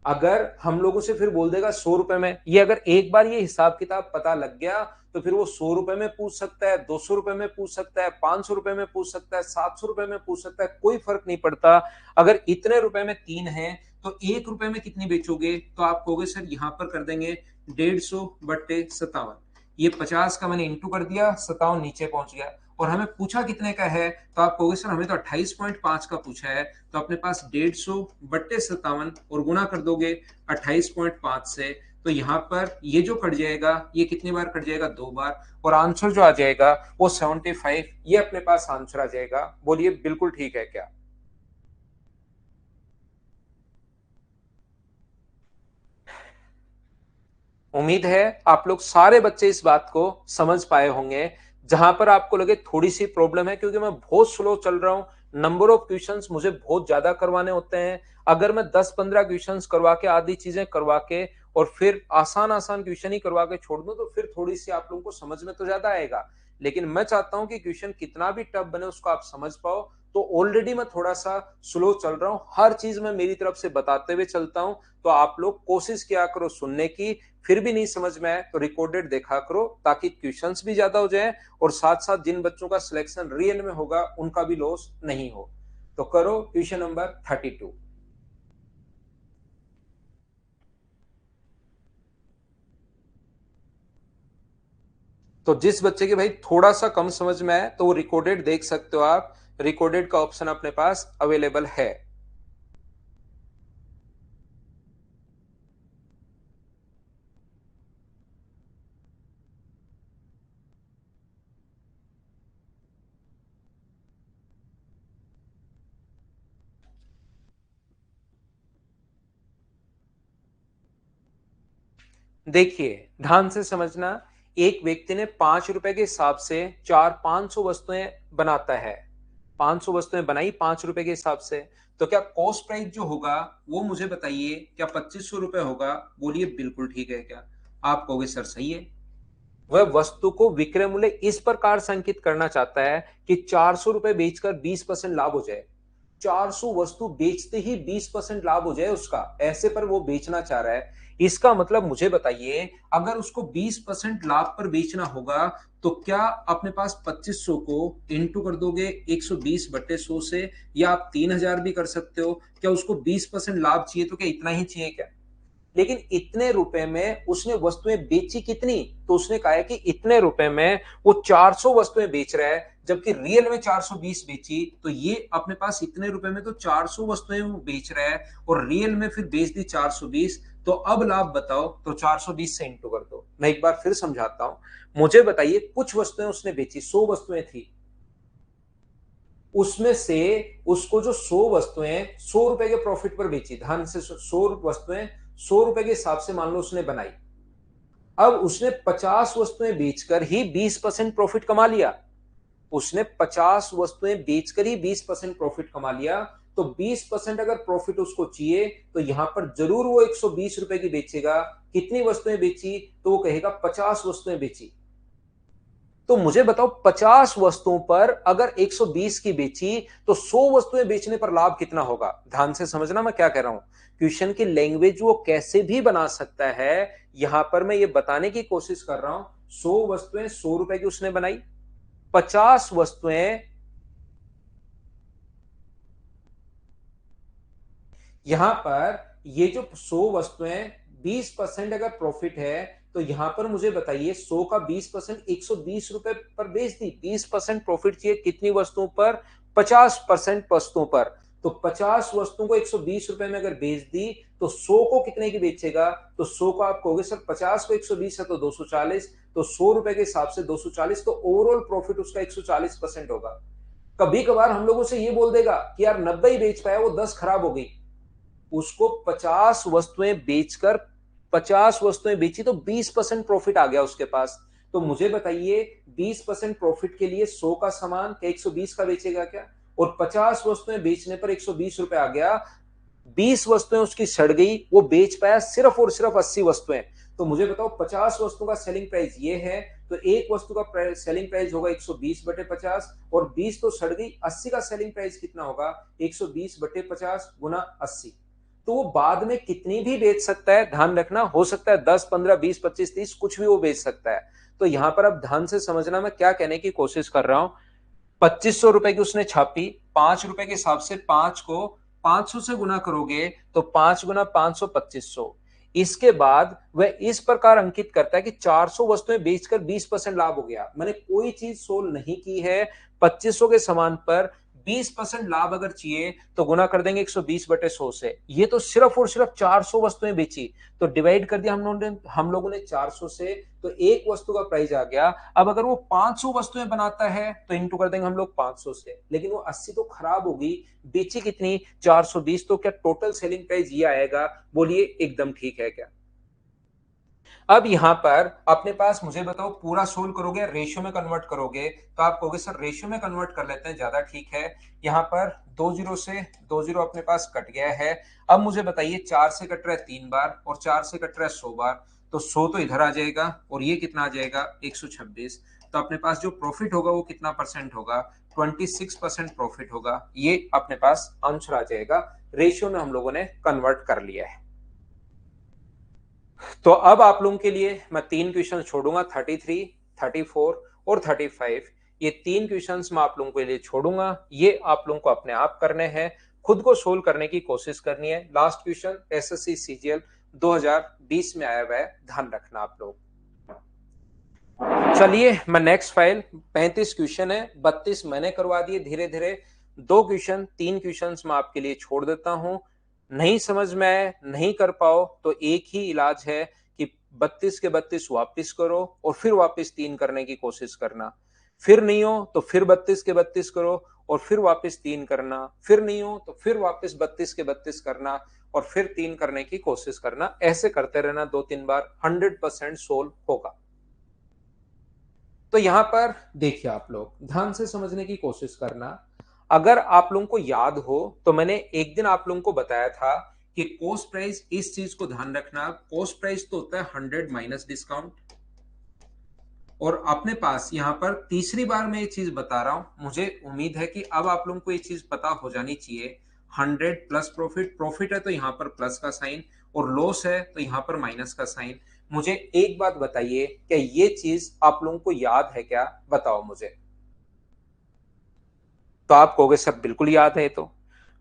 अगर हम लोगों से फिर बोल देगा 100 रुपए में, ये अगर एक बार ये हिसाब किताब पता लग गया तो फिर वो 100 रुपए में पूछ सकता है, 200 रुपए में पूछ सकता है, 500 रुपए में पूछ सकता है, 700 रुपए में पूछ सकता है, कोई फर्क नहीं पड़ता। अगर इतने रुपए में 3 है तो 1 रुपए में कितनी बेचोगे। तो आप कहोगे सर यहां पर कर देंगे 150/57। ये 50 का मैंने इंटू कर दिया, 57 नीचे पहुंच गया। और हमें पूछा कितने का है, तो आप कहोगे सर हमें तो 28.5 का पूछा है। तो अपने पास 150/57 और गुणा कर दोगे 28.5 से। तो यहाँ पर ये जो कट जाएगा ये कितनी बार कट जाएगा, 2 बार। और आंसर जो आ जाएगा वो 75, ये अपने पास आंसर आ जाएगा। बोलिए बिल्कुल ठीक है क्या। उम्मीद है आप लोग सारे बच्चे इस बात को समझ पाए होंगे। जहां पर आपको लगे थोड़ी सी प्रॉब्लम है, क्योंकि मैं बहुत स्लो चल रहा हूं, नंबर ऑफ क्वेश्चंस मुझे बहुत ज्यादा करवाने होते हैं। अगर मैं 10-15 क्वेश्चंस करवा के आधी चीजें करवा के और फिर आसान आसान क्वेश्चन ही करवा के छोड़ दूं तो फिर थोड़ी सी आप लोगों को समझ में तो ज्यादा आएगा। लेकिन मैं चाहता हूं कि क्वेश्चन कितना भी टफ बने उसको आप समझ पाओ। तो ऑलरेडी मैं थोड़ा सा स्लो चल रहा हूं, हर चीज मैं मेरी तरफ से बताते हुए चलता हूं। तो आप लोग कोशिश किया करो सुनने की, फिर भी नहीं समझ में आए तो रिकॉर्डेड देखा करो ताकि क्वेश्चंस भी ज्यादा हो जाए और साथ साथ जिन बच्चों का सिलेक्शन रियल में होगा उनका भी लॉस नहीं हो। तो करो क्वेश्चन नंबर 32। तो जिस बच्चे के भाई थोड़ा सा कम समझ में आए तो वो रिकॉर्डेड देख सकते हो आप, रिकॉर्डेड का ऑप्शन अपने पास अवेलेबल है। देखिए ध्यान से समझना, एक व्यक्ति ने 5 रुपए के हिसाब से 500 वस्तुएं बनाता है, 500 वस्तुएं बनाई 5 रुपए के हिसाब से। तो क्या कॉस्ट प्राइस जो होगा वो मुझे बताइए क्या 2500 रुपए होगा। बोलिए बिल्कुल ठीक है क्या। आप कहोगे सर सही है। वह वस्तु को विक्रय मूल्य इस प्रकार संकेत करना चाहता है कि 400 रुपए बेचकर 20% लाभ हो जाए। 400 वस्तु बेचते ही 20% लाभ हो जाए उसका, ऐसे पर वो बेचना चाह रहा है। इसका मतलब मुझे बताइए अगर उसको 20% लाभ पर बेचना होगा तो क्या अपने पास 2500 को इंटू कर दोगे 120/100 से, या आप 3000 भी कर सकते हो। क्या उसको 20% लाभ चाहिए तो क्या इतना ही चाहिए क्या। लेकिन इतने रुपए में उसने वस्तुएं बेची कितनी, तो उसने कहा है कि इतने रुपए में वो 400 वस्तुएं बेच रहा है जबकि रियल में 420 बेची। तो ये अपने पास इतने रुपए में तो 400 वस्तुएं वो बेच रहा है और रियल में फिर बेच दी 420। तो अब लाभ बताओ, तो 420 से इंटू कर दो। मैं एक बार फिर समझाता हूं। मुझे बताइए कुछ वस्तुएं उसने बेची, 100 वस्तुएं थी, उसमें से उसको जो 100 वस्तुएं 100 रुपए के प्रॉफिट पर बेची, ध्यान से 100 वस्तुएं 100 रुपए के हिसाब से मान लो उसने बनाई। अब उसने 50 वस्तुएं बेचकर ही 20% प्रॉफिट कमा लिया। उसने 50 वस्तुएं बेचकर ही 20% प्रॉफिट कमा लिया, तो 20% अगर प्रॉफिट उसको चाहिए तो यहां पर जरूर वो 120 रुपए की बेचेगा। कितनी वस्तुएं बेची? तो वो कहेगा 50 वस्तुएं बेची। तो मुझे बताओ 50 वस्तुओं पर अगर 120 की बेची तो 100 वस्तुएं बेचने पर लाभ कितना होगा? ध्यान से समझना मैं क्या कह रहा हूं। क्वेश्चन की लैंग्वेज वो कैसे भी बना सकता है, यहां पर मैं ये बताने की कोशिश कर रहा हूं। 100 वस्तुएं 100 रुपए की उसने बनाई, 50 वस्तुएं, यहां पर ये जो 100 वस्तुएं 20% अगर प्रॉफिट है, तो यहां पर मुझे बताइए 100 का 20% 120 रुपए पर बेच दी। 20% प्रॉफिट चाहिए कितनी वस्तुओं पर? 50% वस्तुओं पर। तो 50 वस्तुओं को 120 रुपए में अगर बेच दी तो 100 को कितने की बेचेगा? तो 100 को आप कहोगे सर 50 को 120 है तो 240, तो 100 रुपए के हिसाब से 240, तो ओवरऑल प्रॉफिट उसका 140% होगा। कभी कभार हम लोगों से ये बोल देगा कि यार 90 ही बेच पाया, वो 10 खराब हो गई। उसको 50 वस्तुएं बेचकर, 50 वस्तुएं बेची तो 20% प्रॉफिट आ गया उसके पास। तो मुझे बताइए 20% प्रॉफिट के लिए 100 का सामान क्या 120 का बेचेगा क्या? और 50 वस्तुएं बेचने पर 120 रुपए आ गया। 20 वस्तुएं उसकी सड़ गई, वो बेच पाया सिर्फ और सिर्फ 80 वस्तुएं। तो मुझे बताओ 50 वस्तुओं का सेलिंग प्राइस ये है, तो एक वस्तु का सेलिंग प्राइस होगा 120 बटे 50, और 20 तो सड़ गई, 80 का सेलिंग प्राइस कितना होगा? 120 बटे 50 गुना 80। तो वो बाद में कितनी भी बेच सकता है, ध्यान रखना, हो सकता है 10 15 20 25 30 कुछ भी वो बेच सकता है। तो यहां पर अब ध्यान से समझना मैं क्या कहने की कोशिश कर रहा हूं। 2500 रुपए की उसने छापी, 5 रुपए के हिसाब से 5 को 500 से गुना करोगे तो 5 गुना 500 2500। इसके बाद वह इस प्रकार अंकित करता है कि 400 वस्तुएं बेचकर 20% लाभ हो गया। मैंने कोई चीज सोल्व नहीं की है, 2500 के सामान पर 20% लाभ अगर चाहिए तो गुना कर देंगे 120 बटे 100 से। ये तो सिर्फ और सिर्फ 400 वस्तुएं बेची, तो डिवाइड कर दिया हम लोगों ने 400 से, तो एक वस्तु का प्राइस आ गया। अब अगर वो 500 वस्तुएं बनाता है तो इंटू कर देंगे हम लोग 500 से, लेकिन वो 80 तो खराब होगी, बेची कितनी? 420। तो क्या टोटल सेलिंग प्राइस ये आएगा? बोलिए एकदम ठीक है क्या? अब यहां पर अपने पास मुझे बताओ पूरा सोल्व करोगे, रेशियो में कन्वर्ट करोगे, तो आप कहोगे सर रेशियो में कन्वर्ट कर लेते हैं ज्यादा ठीक है। यहां पर 2 जीरो से 2 जीरो अपने पास कट गया है। अब मुझे बताइए 4 से कट रहा है 3 बार और 4 से कट रहा है 100 बार, तो 100 तो इधर आ जाएगा और ये कितना आ जाएगा? 126। तो अपने पास जो प्रॉफिट होगा वो कितना परसेंट होगा? 26% प्रॉफिट होगा। ये अपने पास आंसर आ जाएगा। रेशियो में हम लोगों ने कन्वर्ट कर लिया है। तो अब आप लोगों के लिए मैं 3 क्वेश्चन छोड़ूंगा, 33, 34 और 35। ये 3 क्वेश्चंस मैं आप लोगों के लिए छोड़ूंगा, ये आप लोगों को अपने आप करने हैं, खुद को सोल्व करने की कोशिश करनी है। लास्ट क्वेश्चन एसएससी सीजीएल 2020 में आया हुआ है, ध्यान रखना आप लोग। चलिए मैं नेक्स्ट फाइल, 35 क्वेश्चन है, 32 मैंने करवा दिए धीरे धीरे। 2 क्वेश्चन 3 क्वेश्चन मैं आपके लिए छोड़ देता हूं। नहीं समझ में आए, नहीं कर पाओ तो एक ही इलाज है कि 32 के 32 वापिस करो और फिर वापिस 3 करने की कोशिश करना। फिर नहीं हो तो फिर 32 के 32 करो और फिर वापिस 3 करना। फिर नहीं हो तो फिर वापिस 32 के 32 करना और फिर 3 करने की कोशिश करना। ऐसे करते रहना 2-3 बार, 100% सोल्व होगा। तो यहां पर देखिए आप लोग ध्यान से समझने की कोशिश करना। अगर आप लोगों को याद हो तो मैंने एक दिन आप लोगों को बताया था कि कॉस्ट प्राइस, इस चीज को ध्यान रखना, कॉस्ट प्राइस तो होता है 100 माइनस डिस्काउंट। और अपने पास यहां पर तीसरी बार मैं ये चीज बता रहा हूं, मुझे उम्मीद है कि अब आप लोगों को ये चीज पता हो जानी चाहिए। 100 प्लस प्रॉफिट, प्रॉफिट है तो यहां पर प्लस का साइन, और लॉस है तो यहां पर माइनस का साइन। मुझे एक बात बताइए, क्या ये चीज आप लोगों को याद है क्या? बताओ मुझे। तो आप कहोगे सब बिल्कुल याद है। तो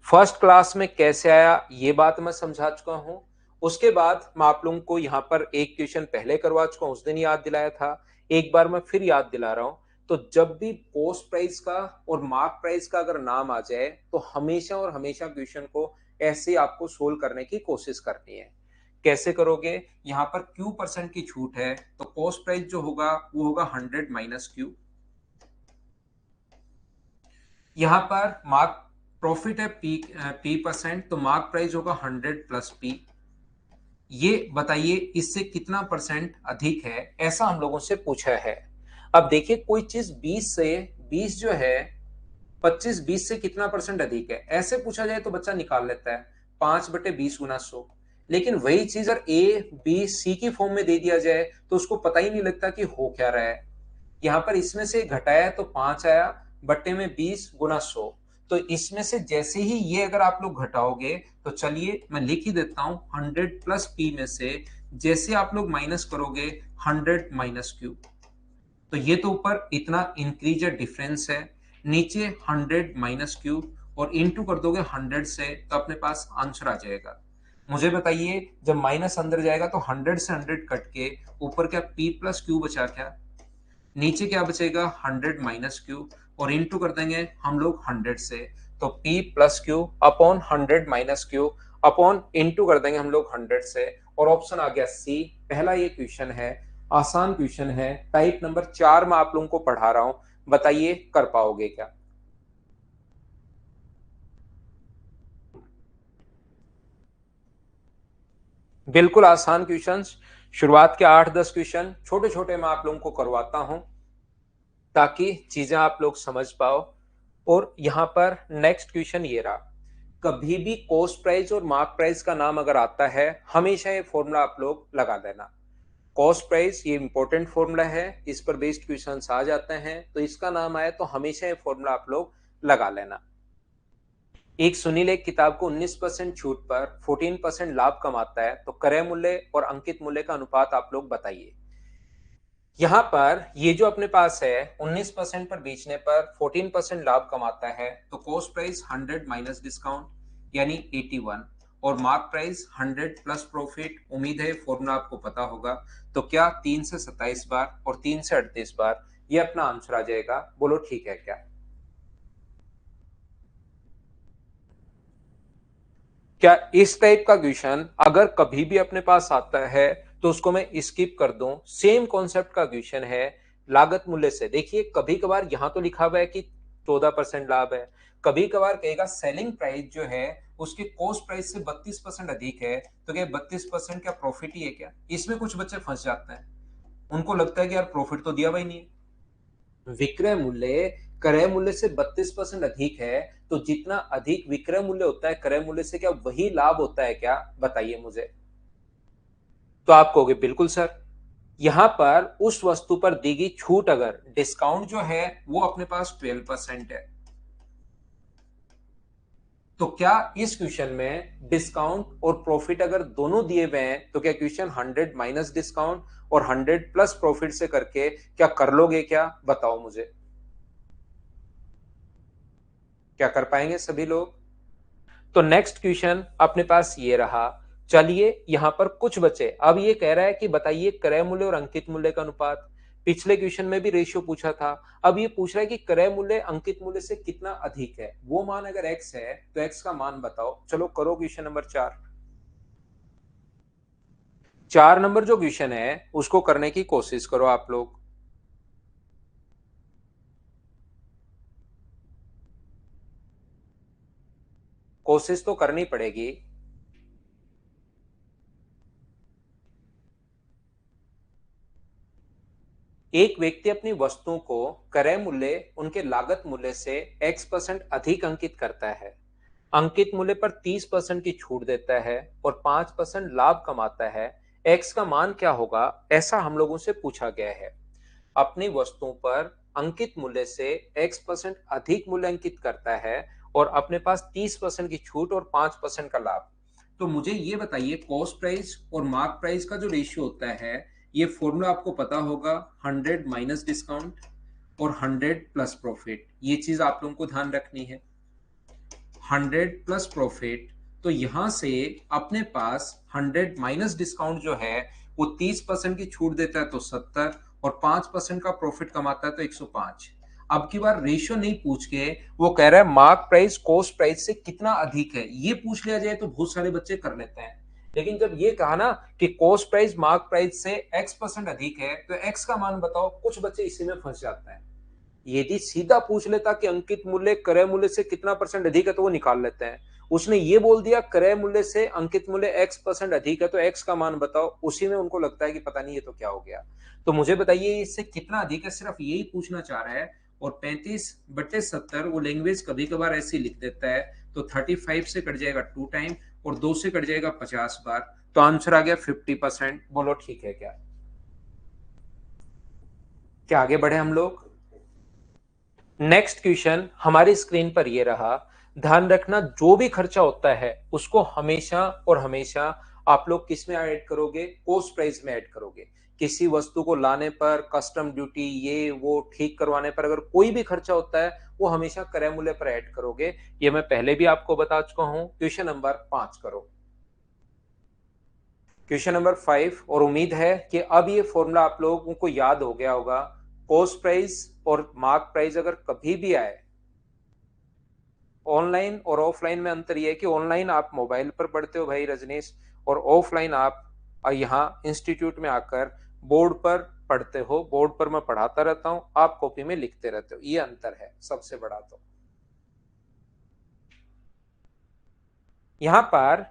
फर्स्ट क्लास में कैसे आया ये बात मैं समझा चुका हूं। उसके बाद मैं आप लोगों को यहां पर एक क्वेश्चन पहले करवा चुका हूं, उस दिन याद दिलाया था, एक बार मैं फिर याद दिला रहा हूं। तो जब भी कॉस्ट प्राइस का और मार्क प्राइस का अगर नाम आ जाए तो हमेशा और हमेशा क्वेश्चन को ऐसे आपको सोल्व करने की कोशिश करनी है। कैसे करोगे? यहां पर क्यू परसेंट की छूट है, तो कॉस्ट प्राइस जो होगा वो होगा 100 माइनस क्यू। यहां पर मार्क प्रॉफिट है पी परसेंट, तो मार्क प्राइस होगा 100 प्लस पी। ये बताइए इससे कितना परसेंट अधिक है, ऐसा हम लोगों से पूछा है। अब देखिए कोई चीज 20 से 20 जो है 25 20 से कितना परसेंट अधिक है, ऐसे पूछा जाए तो बच्चा निकाल लेता है 5/20 गुना 100। लेकिन वही चीज अगर ए बी सी की फॉर्म में दे दिया जाए तो उसको पता ही नहीं लगता कि हो क्या रहा है। यहाँ पर इसमें से घटाया तो 5 आया, बट्टे में 20 गुना 100। तो इसमें से जैसे ही ये अगर आप लोग घटाओगे तो चलिए मैं लिख ही देता हूं, 100 प्लस पी में से जैसे आप लोग माइनस करोगे 100 माइनस क्यू, तो ये तो ऊपर इतना इंक्रीज या डिफरेंस है, नीचे 100 माइनस क्यू और इनटू कर दोगे 100 से तो अपने पास आंसर आ जाएगा। मुझे बताइए जब माइनस अंदर जाएगा तो 100 से 100 कट के ऊपर क्या p प्लस क्यू बचा, क्या नीचे क्या बचेगा 100 माइनस क्यू और इनटू कर देंगे हम लोग 100 से, तो p plus Q upon 100 minus Q upon into कर देंगे हम लोग 100 से, और ऑप्शन आ गया सी। पहला ये क्वेश्चन है, आसान क्वेश्चन है, टाइप नंबर 4 में आप लोगों को पढ़ा रहा हूं, बताइए कर पाओगे क्या। बिल्कुल आसान क्वेश्चंस, शुरुआत के 8-10 क्वेश्चन छोटे छोटे मैं आप लोगों को करवाता हूं ताकि चीजें आप लोग समझ पाओ। और यहां पर नेक्स्ट क्वेश्चन ये रहा, कभी भी कॉस्ट प्राइस और मार्क प्राइस का नाम अगर आता है हमेशा ये फॉर्मूला आप लोग लगा देना। कॉस्ट प्राइस ये इंपॉर्टेंट फॉर्मूला है, इस पर बेस्ड क्वेश्चंस आ जाते हैं, तो इसका नाम आए तो हमेशा ये फॉर्मूला आप लोग लगा लेना। एक सुनील एक किताब को 19% छूट पर 14% लाभ कमाता है, तो क्रय मूल्य और अंकित मूल्य का अनुपात आप लोग बताइए। यहां पर ये जो अपने पास है 19% पर बेचने पर 14% लाभ कमाता है, तो कॉस्ट प्राइस 100 माइनस डिस्काउंट यानी 81 और मार्क प्राइस 100 प्लस प्रॉफिट, उम्मीद है फॉर्मूला आपको पता होगा। तो क्या 3 से 27 बार और 3 से 38 बार, ये अपना आंसर आ जाएगा। बोलो ठीक है क्या। क्या इस टाइप का क्वेश्चन अगर कभी भी अपने पास आता है तो उसको मैं स्किप कर दूं। सेम कॉन्सेप्ट का क्वेश्चन है लागत मूल्य से। देखिए कभी कभार यहां तो लिखा हुआ है कि 14% लाभ है, कभी कभार कहेगा सेलिंग प्राइस जो है उसके कॉस्ट प्राइस से 32% अधिक है, तो क्या 32% क्या प्रॉफिट ही है क्या। इसमें कुछ बच्चे फंस जाते हैं, उनको लगता है कि यार प्रॉफिट तो दिया हुआ ही नहीं है। विक्रय मूल्य क्रय मूल्य से 32% अधिक है, तो जितना अधिक विक्रय मूल्य होता है क्रय मूल्य से, क्या वही लाभ होता है क्या, बताइए मुझे। तो आप कहोगे बिल्कुल सर। यहां पर उस वस्तु पर दी गई छूट अगर डिस्काउंट जो है वो अपने पास 12% है, तो क्या इस क्वेश्चन में डिस्काउंट और प्रॉफिट अगर दोनों दिए हुए हैं तो क्या क्वेश्चन 100 माइनस डिस्काउंट और 100 प्लस प्रॉफिट से करके क्या कर लोगे क्या, बताओ मुझे। क्या कर पाएंगे सभी लोग। तो नेक्स्ट क्वेश्चन अपने पास ये रहा। चलिए यहां पर कुछ बचे, अब ये कह रहा है कि बताइए क्रय मूल्य और अंकित मूल्य का अनुपात। पिछले क्वेश्चन में भी रेशियो पूछा था, अब ये पूछ रहा है कि क्रय मूल्य अंकित मूल्य से कितना अधिक है। वो मान अगर एक्स है तो एक्स का मान बताओ। चलो करो क्वेश्चन नंबर 4। 4 नंबर जो क्वेश्चन है उसको करने की कोशिश करो आप लोग। कोशिश तो करनी पड़ेगी। एक व्यक्ति अपनी वस्तुओं को क्रय मूल्य उनके लागत मूल्य से x% अधिक अंकित करता है, अंकित मूल्य पर 30% की छूट देता है और 5% लाभ कमाता है। x का मान क्या होगा, ऐसा हम लोगों से पूछा गया है। अपनी वस्तुओं पर अंकित मूल्य से x% अधिक मूल्य अंकित करता है और अपने पास 30% की छूट और 5% का लाभ। तो मुझे ये बताइए कॉस्ट प्राइस और मार्क प्राइस का जो रेशियो होता है, ये फॉर्मूला आपको पता होगा, 100 माइनस डिस्काउंट और 100 प्लस प्रॉफिट। ये चीज आप लोगों को ध्यान रखनी है, 100 प्लस प्रॉफिट। तो यहां से अपने पास 100 माइनस डिस्काउंट जो है वो 30% की छूट देता है तो 70 और 5% का प्रॉफिट कमाता है तो 105। अब की बार रेशियो नहीं पूछ के वो कह रहा है मार्क प्राइस कॉस्ट प्राइस से कितना अधिक है, ये पूछ लिया जाए तो बहुत सारे बच्चे कर लेते हैं। लेकिन जब ये कहा ना कि कॉस्ट प्राइस मार्क प्राइस से x% अधिक है तो x का मान बताओ, कुछ बच्चे इसी में फंस जाते हैं। यदि सीधा पूछ लेता कि अंकित मूल्य क्रय मूल्य से कितना परसेंट अधिक है तो वो निकाल लेते हैं। उसने ये बोल दिया क्रय मूल्य से अंकित मूल्य x% अधिक है तो x का मान बताओ, उसी में उनको लगता है कि पता नहीं ये तो क्या हो गया। तो मुझे बताइए इससे कितना अधिक है, सिर्फ यही पूछना चाह रहा है। और 35/70 वो लैंग्वेज कभी कभार ऐसी लिख देता है, तो 35 से कट जाएगा 2 टाइम और 2 से कट जाएगा 50 बार, तो आंसर आ गया 50%। बोलो ठीक है क्या? क्या आगे बढ़े हम लोग? नेक्स्ट क्वेश्चन हमारी स्क्रीन पर ये रहा। ध्यान रखना, जो भी खर्चा होता है उसको हमेशा और हमेशा आप लोग किस में ऐड करोगे? कॉस्ट प्राइस में ऐड करोगे। किसी वस्तु को लाने पर कस्टम ड्यूटी, ये वो ठीक करवाने पर अगर कोई भी खर्चा होता है वो हमेशा क्रय मूल्य पर ऐड करोगे। ये मैं पहले भी आपको बता चुका हूं। क्वेश्चन नंबर 5 करो। क्वेश्चन नंबर 5, और उम्मीद है कि अब ये फॉर्मूला आप लोगों को याद हो गया होगा। कॉस्ट प्राइस और मार्क प्राइस अगर कभी भी आए, ऑनलाइन और ऑफलाइन में अंतर यह है कि ऑनलाइन आप मोबाइल पर पढ़ते हो भाई रजनीश, और ऑफलाइन आप यहाँ इंस्टीट्यूट में आकर बोर्ड पर पढ़ते हो। बोर्ड पर मैं पढ़ाता रहता हूं, आप कॉपी में लिखते रहते हो, ये अंतर है सबसे बड़ा। तो यहां पर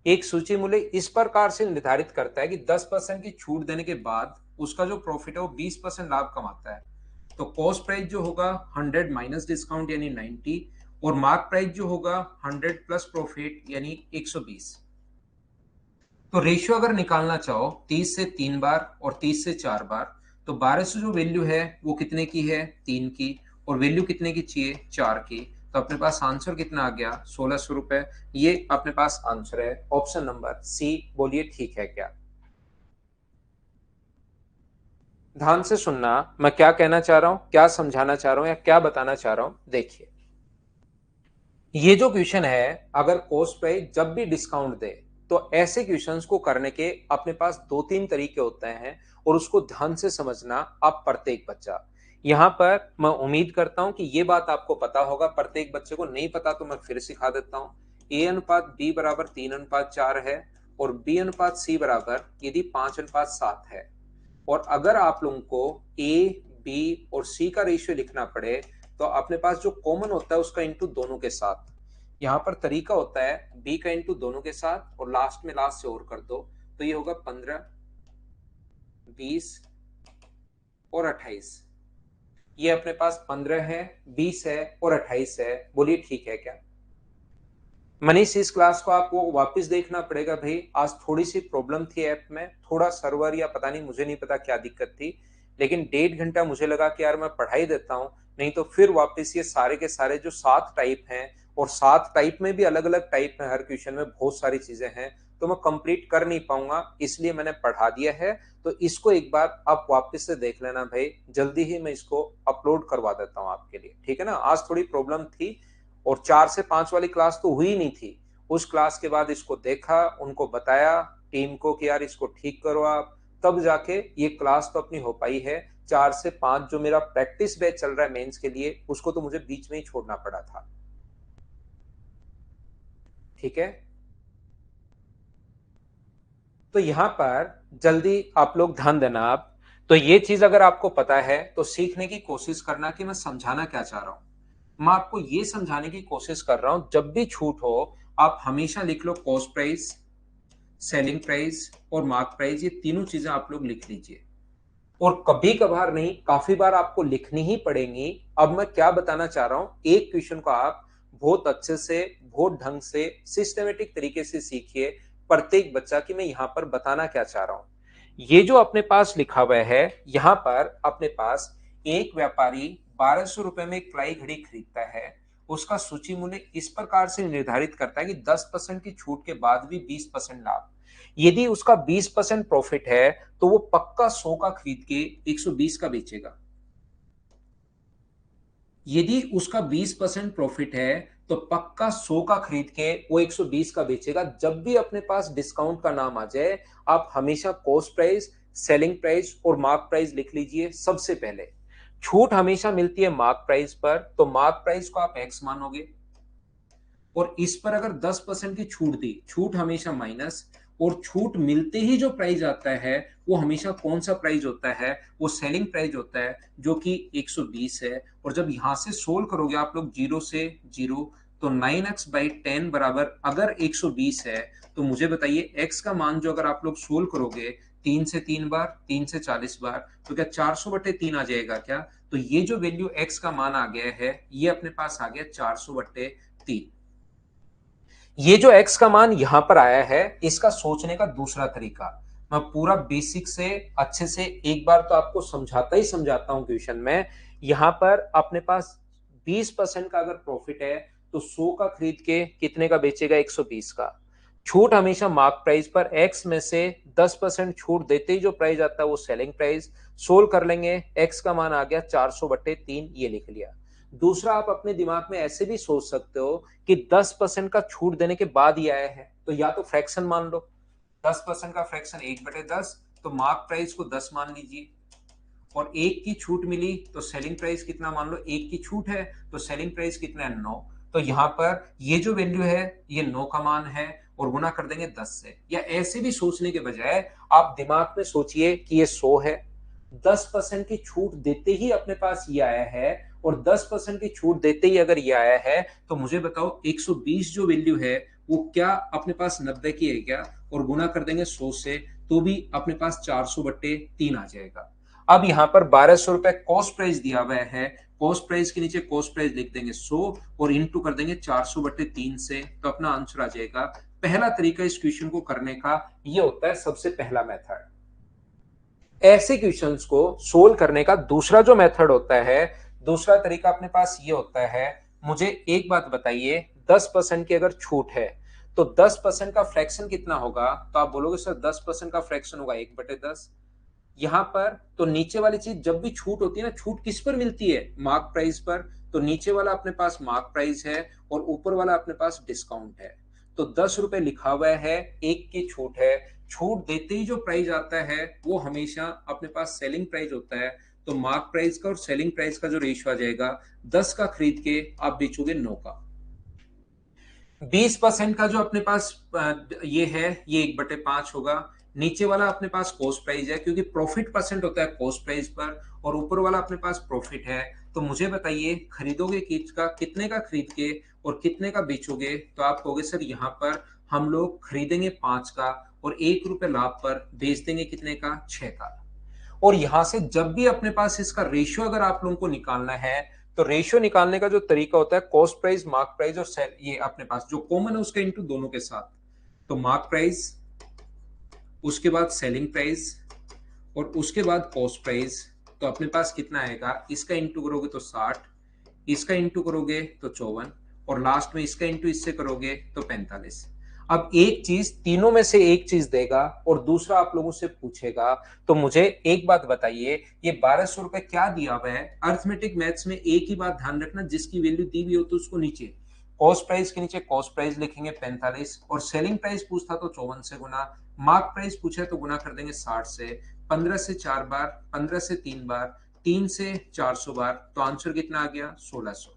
एक सूची मूल्य इस प्रकार से निर्धारित करता है कि 10% की छूट देने के बाद उसका जो प्रॉफिट है वो 20% लाभ कमाता है। तो कॉस्ट प्राइस जो होगा 100 माइनस डिस्काउंट यानी 90, और मार्क प्राइस जो होगा 100 प्लस प्रॉफिट यानी 120। तो रेशियो अगर निकालना चाहो 30 से 3 बार और 30 से 4 बार, तो 1200 जो वैल्यू है वो कितने की है? 3 की। और वैल्यू कितने की चाहिए? 4 की। तो अपने पास आंसर कितना आ गया? 1600 रुपए। ये अपने पास आंसर है, ऑप्शन नंबर सी। बोलिए ठीक है क्या? ध्यान से सुनना, मैं क्या कहना चाह रहा हूं, क्या समझाना चाह रहा हूं या क्या बताना चाह रहा हूं। देखिए, ये जो क्वेश्चन है, अगर कॉस्ट प्राइस जब भी डिस्काउंट दे, तो ऐसे क्वेश्चंस को करने के अपने पास 2-3 तरीके होते हैं, और उसको ध्यान से समझना आप प्रत्येक बच्चा। यहां पर मैं उम्मीद करता हूं कि ये बात आपको पता होगा, प्रत्येक बच्चे को नहीं पता तो मैं फिर सिखा देता हूं। ए अनुपात बी बराबर 3:4 है, और बी अनुपात सी बराबर यदि 5:7 है, और अगर आप लोगों को ए, बी और सी का रेशियो लिखना पड़े, तो अपने पास जो कॉमन होता है उसका इंटू दोनों के साथ। यहाँ पर तरीका होता है बी का इंटू दोनों के साथ, और लास्ट में लास्ट से और कर दो, तो ये होगा 15, 20 और 28। ये अपने पास 15 है, 20 है और 28 है। बोलिए ठीक है क्या? मनीष, इस क्लास को आपको वापस देखना पड़ेगा भाई। आज थोड़ी सी प्रॉब्लम थी ऐप में, थोड़ा सर्वर या पता नहीं, मुझे नहीं पता क्या दिक्कत थी, लेकिन 1.5 घंटा मुझे लगा कि यार मैं पढ़ाई देता हूं, नहीं तो फिर वापस ये सारे के सारे जो 7 टाइप हैं, और 7 टाइप में भी अलग अलग टाइप है, हर क्वेश्चन में बहुत सारी चीजें हैं, तो मैं कंप्लीट कर नहीं पाऊंगा, इसलिए मैंने पढ़ा दिया है। तो इसको एक बार आप वापस से देख लेना भाई, जल्दी ही मैं इसको अपलोड करवा देता हूँ आपके लिए, ठीक है ना? आज थोड़ी प्रॉब्लम थी, और 4 से 5 वाली क्लास तो हुई नहीं थी। उस क्लास के बाद इसको देखा, उनको बताया टीम को कि यार इसको ठीक करो आप, तब जाके ये क्लास तो अपनी हो पाई है। 4 से 5 जो मेरा प्रैक्टिस बैच चल रहा है मेंस के लिए, उसको तो मुझे बीच में ही छोड़ना पड़ा था। ठीक है, तो यहां पर जल्दी आप लोग ध्यान देना। आप तो ये चीज अगर आपको पता है तो सीखने की कोशिश करना कि मैं समझाना क्या चाह रहा हूं। मैं आपको ये समझाने की कोशिश कर रहा हूं, जब भी छूट हो आप हमेशा लिख low cost price, selling price और मार्क प्राइस, ये तीनों चीजें आप लोग लिख लीजिए। और कभी कभार नहीं, काफी बार आपको लिखनी ही पड़ेंगी। अब मैं क्या बताना चाह रहा हूं, एक क्वेश्चन को आप बहुत अच्छे से, बहुत ढंग से, सिस्टमेटिक तरीके से सीखिए, प्रत्येक बच्चा की मैं यहां पर बताना क्या चाह रहा हूं। ये जो अपने पास लिखा हुआ है, यहां पर अपने पास एक व्यापारी 1200 रुपए में एक प्लाई घड़ी खरीदता है। उसका सूची मूल्य इस प्रकार से निर्धारित करता है कि 10% की छूट के बाद भी 20% लाभ। यदि उसका 20% प्रॉफिट है, तो वो पक्का 100 का खरीद के 120 का बेचेगा। यदि उसका 20% प्रॉफिट है, तो पक्का 100 का खरीद के वो 120 का बेचेगा। जब भी अपने पास डिस्काउंट का नाम आ जाए, आप हमेशा कॉस्ट प्राइस, सेलिंग प्राइस और मार्क प्राइस लिख लीजिए। सबसे पहले छूट हमेशा मिलती है मार्क प्राइस पर, तो मार्क प्राइस को आप एक्स मानोगे, और इस पर अगर 10% की छूट दी, छूट हमेशा माइनस, और छूट मिलते ही जो प्राइस आता है वो हमेशा कौन सा प्राइस होता है? वो सेलिंग प्राइस होता है, जो कि 120 है। और जब यहां से सोल्व करोगे आप लोग 0 से 0, तो 9x/10 बराबर अगर 120 है, तो मुझे बताइए x का मान जो अगर आप लोग सोल्व करोगे 3 से 3 बार, 3 से 40 बार, तो क्या 400/3 आ जाएगा क्या? तो ये जो वैल्यू x का मान आ गया है, ये अपने पास आ गया 400/3। ये जो x का मान यहां पर आया है, इसका सोचने का दूसरा तरीका, मैं पूरा बेसिक से अच्छे से एक बार तो आपको समझाता ही समझाता हूं क्वेश्चन में। यहां पर अपने पास 20% का अगर प्रॉफिट है, तो 100 का खरीद के कितने का बेचेगा? 120 का। छूट हमेशा मार्क प्राइस पर, x में से 10% छूट देते ही जो प्राइस आता है वो सेलिंग प्राइस। सोल्व कर लेंगे, x का मान आ गया 400/3, ये लिख लिया। दूसरा, आप अपने दिमाग में ऐसे भी सोच सकते हो कि 10% का छूट देने के बाद ही आया है, तो या तो फ्रैक्शन मान लो, 10% का फ्रैक्शन 1/10, तो मार्क प्राइस को 10 मान लीजिए, और एक की छूट मिली तो सेलिंग प्राइस कितना मान लो, एक की छूट है तो सेलिंग प्राइस कितना है? 9। तो यहां पर ये जो वैल्यू है, ये 9 का मान है, और गुना कर देंगे 10 से। या ऐसे भी सोचने के बजाय आप दिमाग में सोचिए कि ये 100 है, 10% की छूट देते ही अपने पास ये आया है, और 10% की छूट देते ही अगर ये आया है, तो मुझे बताओ 120 जो वैल्यू है, वो क्या अपने पास 90 की है क्या? और गुना कर देंगे 100 से, तो भी अपने पास 400/3 आ जाएगा। अब यहां पर 1200 रुपए कॉस्ट प्राइस दिया हुआ है, कॉस्ट प्राइस के नीचे कॉस्ट प्राइस लिख देंगे 100, और इंटू कर देंगे 400/3 से, तो अपना आंसर आ जाएगा। पहला तरीका इस क्वेश्चन को करने का ये होता है, सबसे पहला मेथड। ऐसे क्वेश्चंस को सोल्व करने का दूसरा जो मेथड होता है, दूसरा तरीका अपने पास ये होता है। मुझे एक बात बताइए, 10% की अगर छूट है, तो 10% का फ्रैक्शन कितना होगा? तो आप बोलोगे सर 10% का फ्रैक्शन होगा 1/10। यहां पर तो नीचे वाली चीज जब भी छूट होती है ना, छूट किस पर मिलती है? मार्क प्राइस पर। तो नीचे वाला अपने पास मार्क प्राइस है, और ऊपर वाला अपने पास डिस्काउंट है। तो 10 रुपए लिखा हुआ है, एक की छूट है। छूट देते ही जो प्राइस आता है, वो हमेशा अपने पास सेलिंग प्राइस होता है। तो मार्क प्राइस का और सेलिंग प्राइस का जो रेशियो आ जाएगा, 10 का खरीद के आप बेचोगे 9 का। 20% का जो अपने पास ये है, ये 1/5 होगा। नीचे वाला अपने पास कॉस्ट प्राइस है, क्योंकि प्रॉफिट परसेंट होता है कॉस्ट प्राइस पर, और ऊपर वाला अपने पास प्रॉफिट है। तो मुझे बताइए, खरीदोगे कितने का खरीद के और कितने का बेचोगे? तो आप कहोगे सर यहाँ पर हम लोग खरीदेंगे 5 का, और 1 रुपए लाभ पर बेच देंगे कितने का? 6 का। और यहां से जब भी अपने पास इसका रेशियो अगर आप लोगों को निकालना है, तो रेशियो निकालने का जो तरीका होता है, कॉस्ट प्राइस, मार्क प्राइस और सेल, ये अपने पास जो कॉमन है उसका इंटू दोनों के साथ। तो मार्क प्राइस, उसके बाद सेलिंग प्राइस, और उसके बाद कॉस्ट प्राइस। तो अपने पास कितना आएगा? इसका इंटू करोगे तो 60, इसका इंटू करोगे तो 54, और लास्ट में इसका इंटू इससे करोगे तो 45। अब एक चीज, तीनों में से एक चीज देगा और दूसरा आप लोगों से पूछेगा, तो मुझे एक बात बताइए, ये 1200 रुपए क्या दिया हुआ है? अर्थमेटिक मैथ्स में एक ही बात ध्यान रखना, जिसकी वैल्यू दी हुई हो तो उसको नीचे कॉस्ट प्राइस के नीचे कॉस्ट प्राइस लिखेंगे 45, और सेलिंग प्राइस पूछता तो 54 से गुना, मार्क प्राइस पूछा तो गुना कर देंगे 60 से। 15 से 4 बार, 15 से 3 बार, 3 से 400 बार, तो आंसर कितना आ गया? 1600।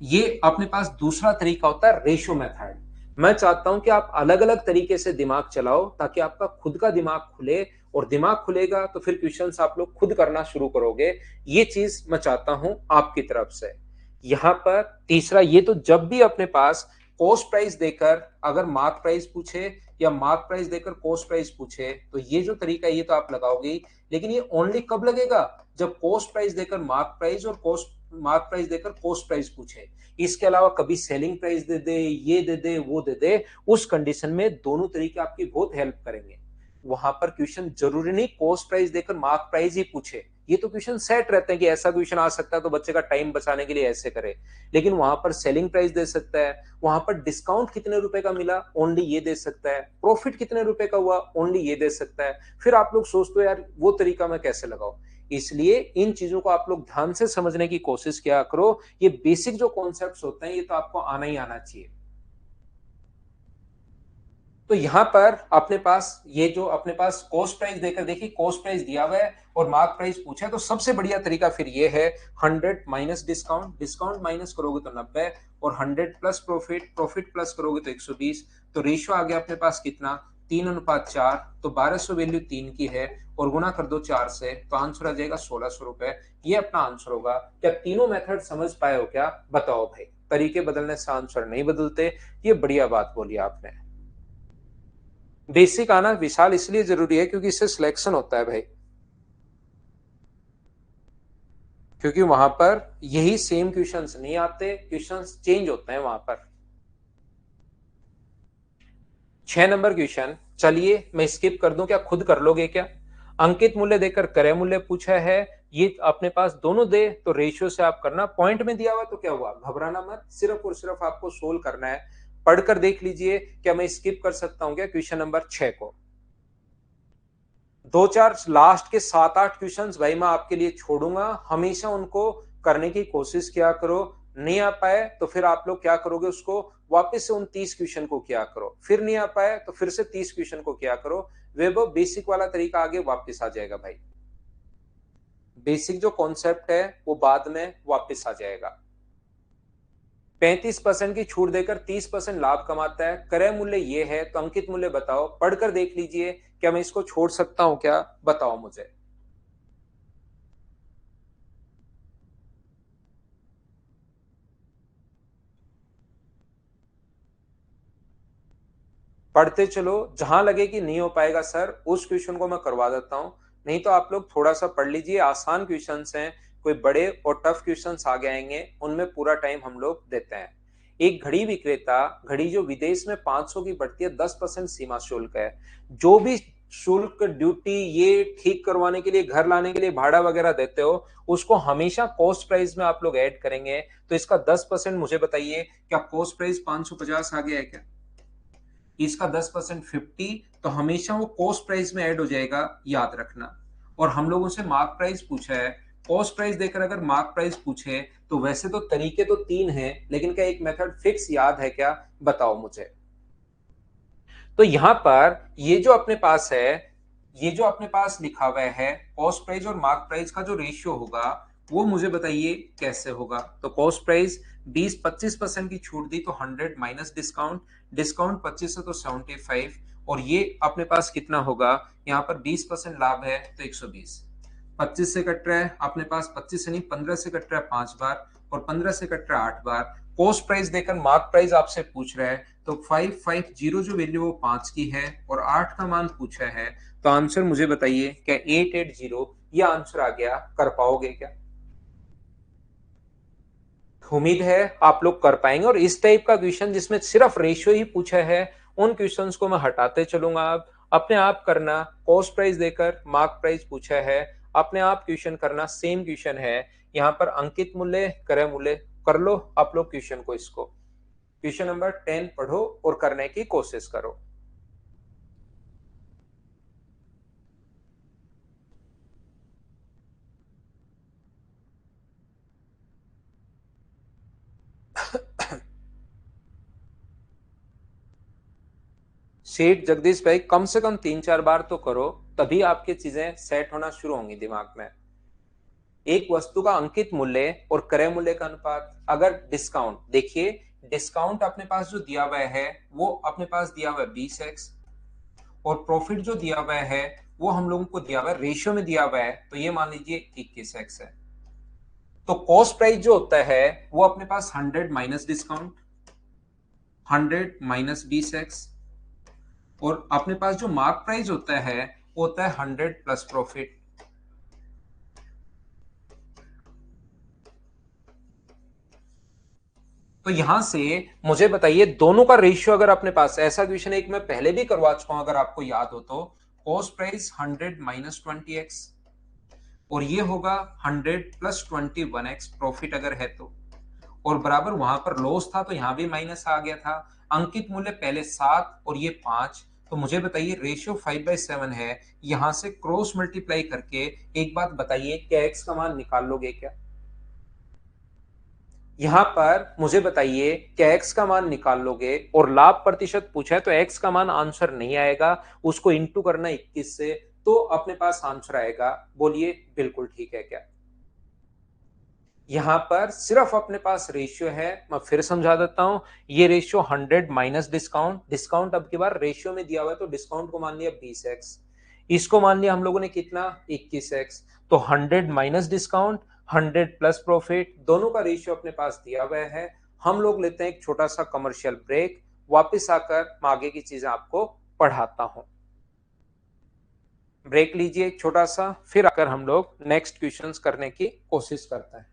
ये अपने पास दूसरा तरीका होता है, रेशियो मेथड। मैं चाहता हूं कि आप अलग अलग तरीके से दिमाग चलाओ, ताकि आपका खुद का दिमाग खुले, और दिमाग खुलेगा तो फिर क्वेश्चंस आप लोग खुद करना शुरू करोगे। ये चीज मैं चाहता हूं आपकी तरफ से। यहां पर तीसरा, ये तो जब भी अपने पास कॉस्ट प्राइस देकर अगर मार्क प्राइस पूछे, या मार्क प्राइस देकर कॉस्ट प्राइस पूछे, तो ये जो तरीका है ये तो आप लगाओगे ही। लेकिन ये ओनली कब लगेगा? जब कॉस्ट प्राइस देकर मार्क प्राइस और मार्क प्राइस देकर कॉस्ट प्राइस पूछे। इसके अलावा कभी सेलिंग प्राइस दे दे, ये दे दे, वो दे दे, उस कंडीशन में दोनों तरीके आपकी बहुत हेल्प करेंगे। वहां पर क्वेश्चन जरूरी नहीं कॉस्ट प्राइस देकर मार्क प्राइस ही पूछे, ये तो क्वेश्चन सेट रहते हैं कि ऐसा क्वेश्चन आ सकता है, तो बच्चे का टाइम बचाने के लिए ऐसे करे। लेकिन वहां पर सेलिंग प्राइस दे सकता है, वहां पर डिस्काउंट कितने रुपए का मिला, ओनली ये दे सकता है, प्रॉफिट कितने रुपए का हुआ, ओनली ये दे सकता है। फिर आप लोग सोचते हो यार वो तरीका मैं कैसे लगाऊं। इसलिए इन चीजों को आप लोग ध्यान से समझने की कोशिश किया करो। ये बेसिक जो कॉन्सेप्ट्स होते हैं, ये तो आपको आना ही आना चाहिए। तो यहां पर अपने पास ये जो अपने पास कॉस्ट प्राइस देकर, देखिए कॉस्ट प्राइस दिया हुआ है और मार्क प्राइस पूछा है, तो सबसे बढ़िया तरीका फिर ये है 100 माइनस डिस्काउंट, डिस्काउंट माइनस करोगे तो 90, और 100 प्लस प्रॉफिट, प्रॉफिट प्लस करोगे तो 120। तो रेशियो आ गया अपने पास कितना? 3:4। तो 1200 वैल्यू 3 की है, और गुना कर दो 4 से, तो आंसर आ जाएगा 1600 रुपए। ये अपना आंसर होगा। क्या तीनों मेथड समझ पाए हो क्या? बताओ भाई, तरीके बदलने से आंसर नहीं बदलते, ये बढ़िया बात बोली आपने। बेसिक आना विशाल इसलिए जरूरी है क्योंकि इससे सिलेक्शन होता है भाई, क्योंकि वहां पर यही सेम क्वेश्चंस नहीं आते, क्वेश्चंस चेंज होते हैं वहां पर। 6 नंबर क्वेश्चन, चलिए मैं स्किप कर दूं, क्या खुद कर लोगे क्या? अंकित मूल्य देकर क्रय मूल्य पूछा है, ये अपने पास दोनों दे तो रेशियो से आप करना, पॉइंट में दिया हुआ तो क्या हुआ, घबराना मत, सिर्फ और सिर्फ आपको सोल्व करना है। पढ़कर देख लीजिए, क्या मैं स्किप कर सकता हूं क्या क्वेश्चन नंबर 6 को? दो चार लास्ट के 7-8 क्वेश्चंस भाई मैं आपके लिए छोड़ूंगा, हमेशा उनको करने की कोशिश किया करो। नहीं आ पाए तो फिर आप लोग क्या करोगे, उसको वापस से उन 30 क्वेश्चन को किया करो, फिर नहीं आ पाए तो फिर से 30 क्वेश्चन को किया करो। वो बेसिक वाला तरीका आगे वापस आ जाएगा भाई, बेसिक जो कॉन्सेप्ट है वो बाद में वापस आ जाएगा। 35% की छूट देकर 30% लाभ कमाता है, क्रय मूल्य ये है, तो अंकित मूल्य बताओ, पढ़कर देख लीजिए, क्या मैं इसको छोड़ सकता हूं क्या, बताओ मुझे। पढ़ते चलो, जहां लगे कि नहीं हो पाएगा सर उस क्वेश्चन को मैं करवा देता हूं, नहीं तो आप लोग थोड़ा सा पढ़ लीजिए, आसान क्वेश्चंस हैं, कोई बड़े और टफ क्वेश्चंस आगे आएंगे उनमें पूरा टाइम हम लोग देते हैं। एक घड़ी विक्रेता, घड़ी जो विदेश में 500 की पड़ती है, 10% सीमा शुल्क है, जो भी शुल्क ड्यूटी ये ठीक करवाने के लिए, घर लाने के लिए भाड़ा वगैरह देते हो, उसको हमेशा कॉस्ट प्राइस में आप लोग ऐड करेंगे। तो इसका 10% मुझे बताइए, क्या कॉस्ट प्राइस 550 आ गया है क्या? इसका 10% 50, तो हमेशा वो कॉस्ट प्राइस में ऐड हो जाएगा, याद रखना। और हम लोगों से मार्क प्राइस पूछा है, कॉस्ट प्राइस देकर अगर मार्क प्राइस पूछे तो वैसे तो तरीके तो 3 हैं, लेकिन क्या एक मेथड फिक्स याद है क्या, बताओ मुझे। तो यहां पर ये जो अपने पास है, ये जो अपने पास लिखा हुआ है, कॉस्ट प्राइस और मार्क प्राइस का जो रेशियो होगा, वो मुझे बताइए कैसे होगा। तो कॉस्ट प्राइस 20-25% की छूट दी तो 100 माइनस डिस्काउंट, डिस्काउंट 25 है तो 75, और ये अपने पास कितना होगा, यहाँ पर 20% लाभ है तो 120। 25 से कट रहा है अपने पास, 25 से नहीं 15 से कट रहा है 5 बार, और 15 से कट रहा है 8 बार। कॉस्ट प्राइस देकर मार्क प्राइस आपसे पूछ रहा है, तो 550 जो वैल्यू वो 5 की है और 8 का मान पूछा है, तो आंसर मुझे बताइए, क्या 880 ये आंसर आ गया, कर पाओगे क्या? उम्मीद है आप लोग कर पाएंगे, और इस टाइप का क्वेश्चन जिसमें सिर्फ रेशियो ही पूछा है, उन क्वेश्चंस को मैं हटाते चलूंगा। आप अपने आप करना, कॉस्ट प्राइस देकर मार्क प्राइस पूछा है, अपने आप क्वेश्चन करना, सेम क्वेश्चन है, यहाँ पर अंकित मूल्य क्रय मूल्य कर लो आप लोग क्वेश्चन को, इसको क्वेश्चन नंबर 10 पढ़ो और करने की कोशिश करो। सेठ जगदीश भाई, कम से कम 3-4 बार तो करो, तभी आपकी चीजें सेट होना शुरू होंगी दिमाग में। एक वस्तु का अंकित मूल्य और क्रय मूल्य का अनुपात, अगर डिस्काउंट देखिए, डिस्काउंट अपने पास जो दिया हुआ है वो अपने पास दिया हुआ है 20x, और प्रॉफिट जो दिया हुआ है वो हम लोगों को दिया हुआ है, रेशियो में दिया हुआ है, तो ये मान लीजिए 21x है। तो कॉस्ट प्राइस जो होता है वो अपने पास 100 माइनस डिस्काउंट, 100 माइनस 20x, और अपने पास जो मार्क प्राइस होता है वो होता है 100 प्लस प्रॉफिट। तो यहां से मुझे बताइए, दोनों का रेशियो अगर अपने पास, ऐसा क्वेश्चन एक मैं पहले भी करवा चुका हूं अगर आपको याद हो तो, कॉस्ट प्राइस 100 माइनस 20x, और ये होगा 100 प्लस 21x प्रॉफिट अगर है तो, और बराबर वहां पर लॉस था तो यहां भी माइनस आ गया था। अंकित मूल्य पहले 7 और ये 5, तो मुझे बताइए रेशियो 5/7 है, यहां से क्रॉस मल्टीप्लाई करके एक बात बताइए, क्या एक्स का मान निकाल लोगे क्या? यहां पर मुझे बताइए, क्या एक्स का मान निकाल लोगे? और लाभ प्रतिशत पूछा है तो एक्स का मान आंसर नहीं आएगा, उसको इंटू करना 21 से, तो अपने पास आंसर आएगा। बोलिए बिल्कुल ठीक है क्या? यहां पर सिर्फ अपने पास रेशियो है, मैं फिर समझा देता हूं, ये रेशियो 100 माइनस डिस्काउंट, डिस्काउंट अब की बार रेशियो में दिया हुआ है तो डिस्काउंट को मान लिया 20x, इसको मान लिया हम लोगों ने कितना, 21x, तो 100 माइनस डिस्काउंट, 100 प्लस प्रॉफिट, दोनों का रेशियो अपने पास दिया हुआ है। हम लोग लेते हैं एक छोटा सा कमर्शियल ब्रेक, वापिस आकर मैं आगे की चीजें आपको पढ़ाता हूं। ब्रेक लीजिए एक छोटा सा, फिर आकर हम लोग नेक्स्ट क्वेश्चंस करने की कोशिश करते हैं।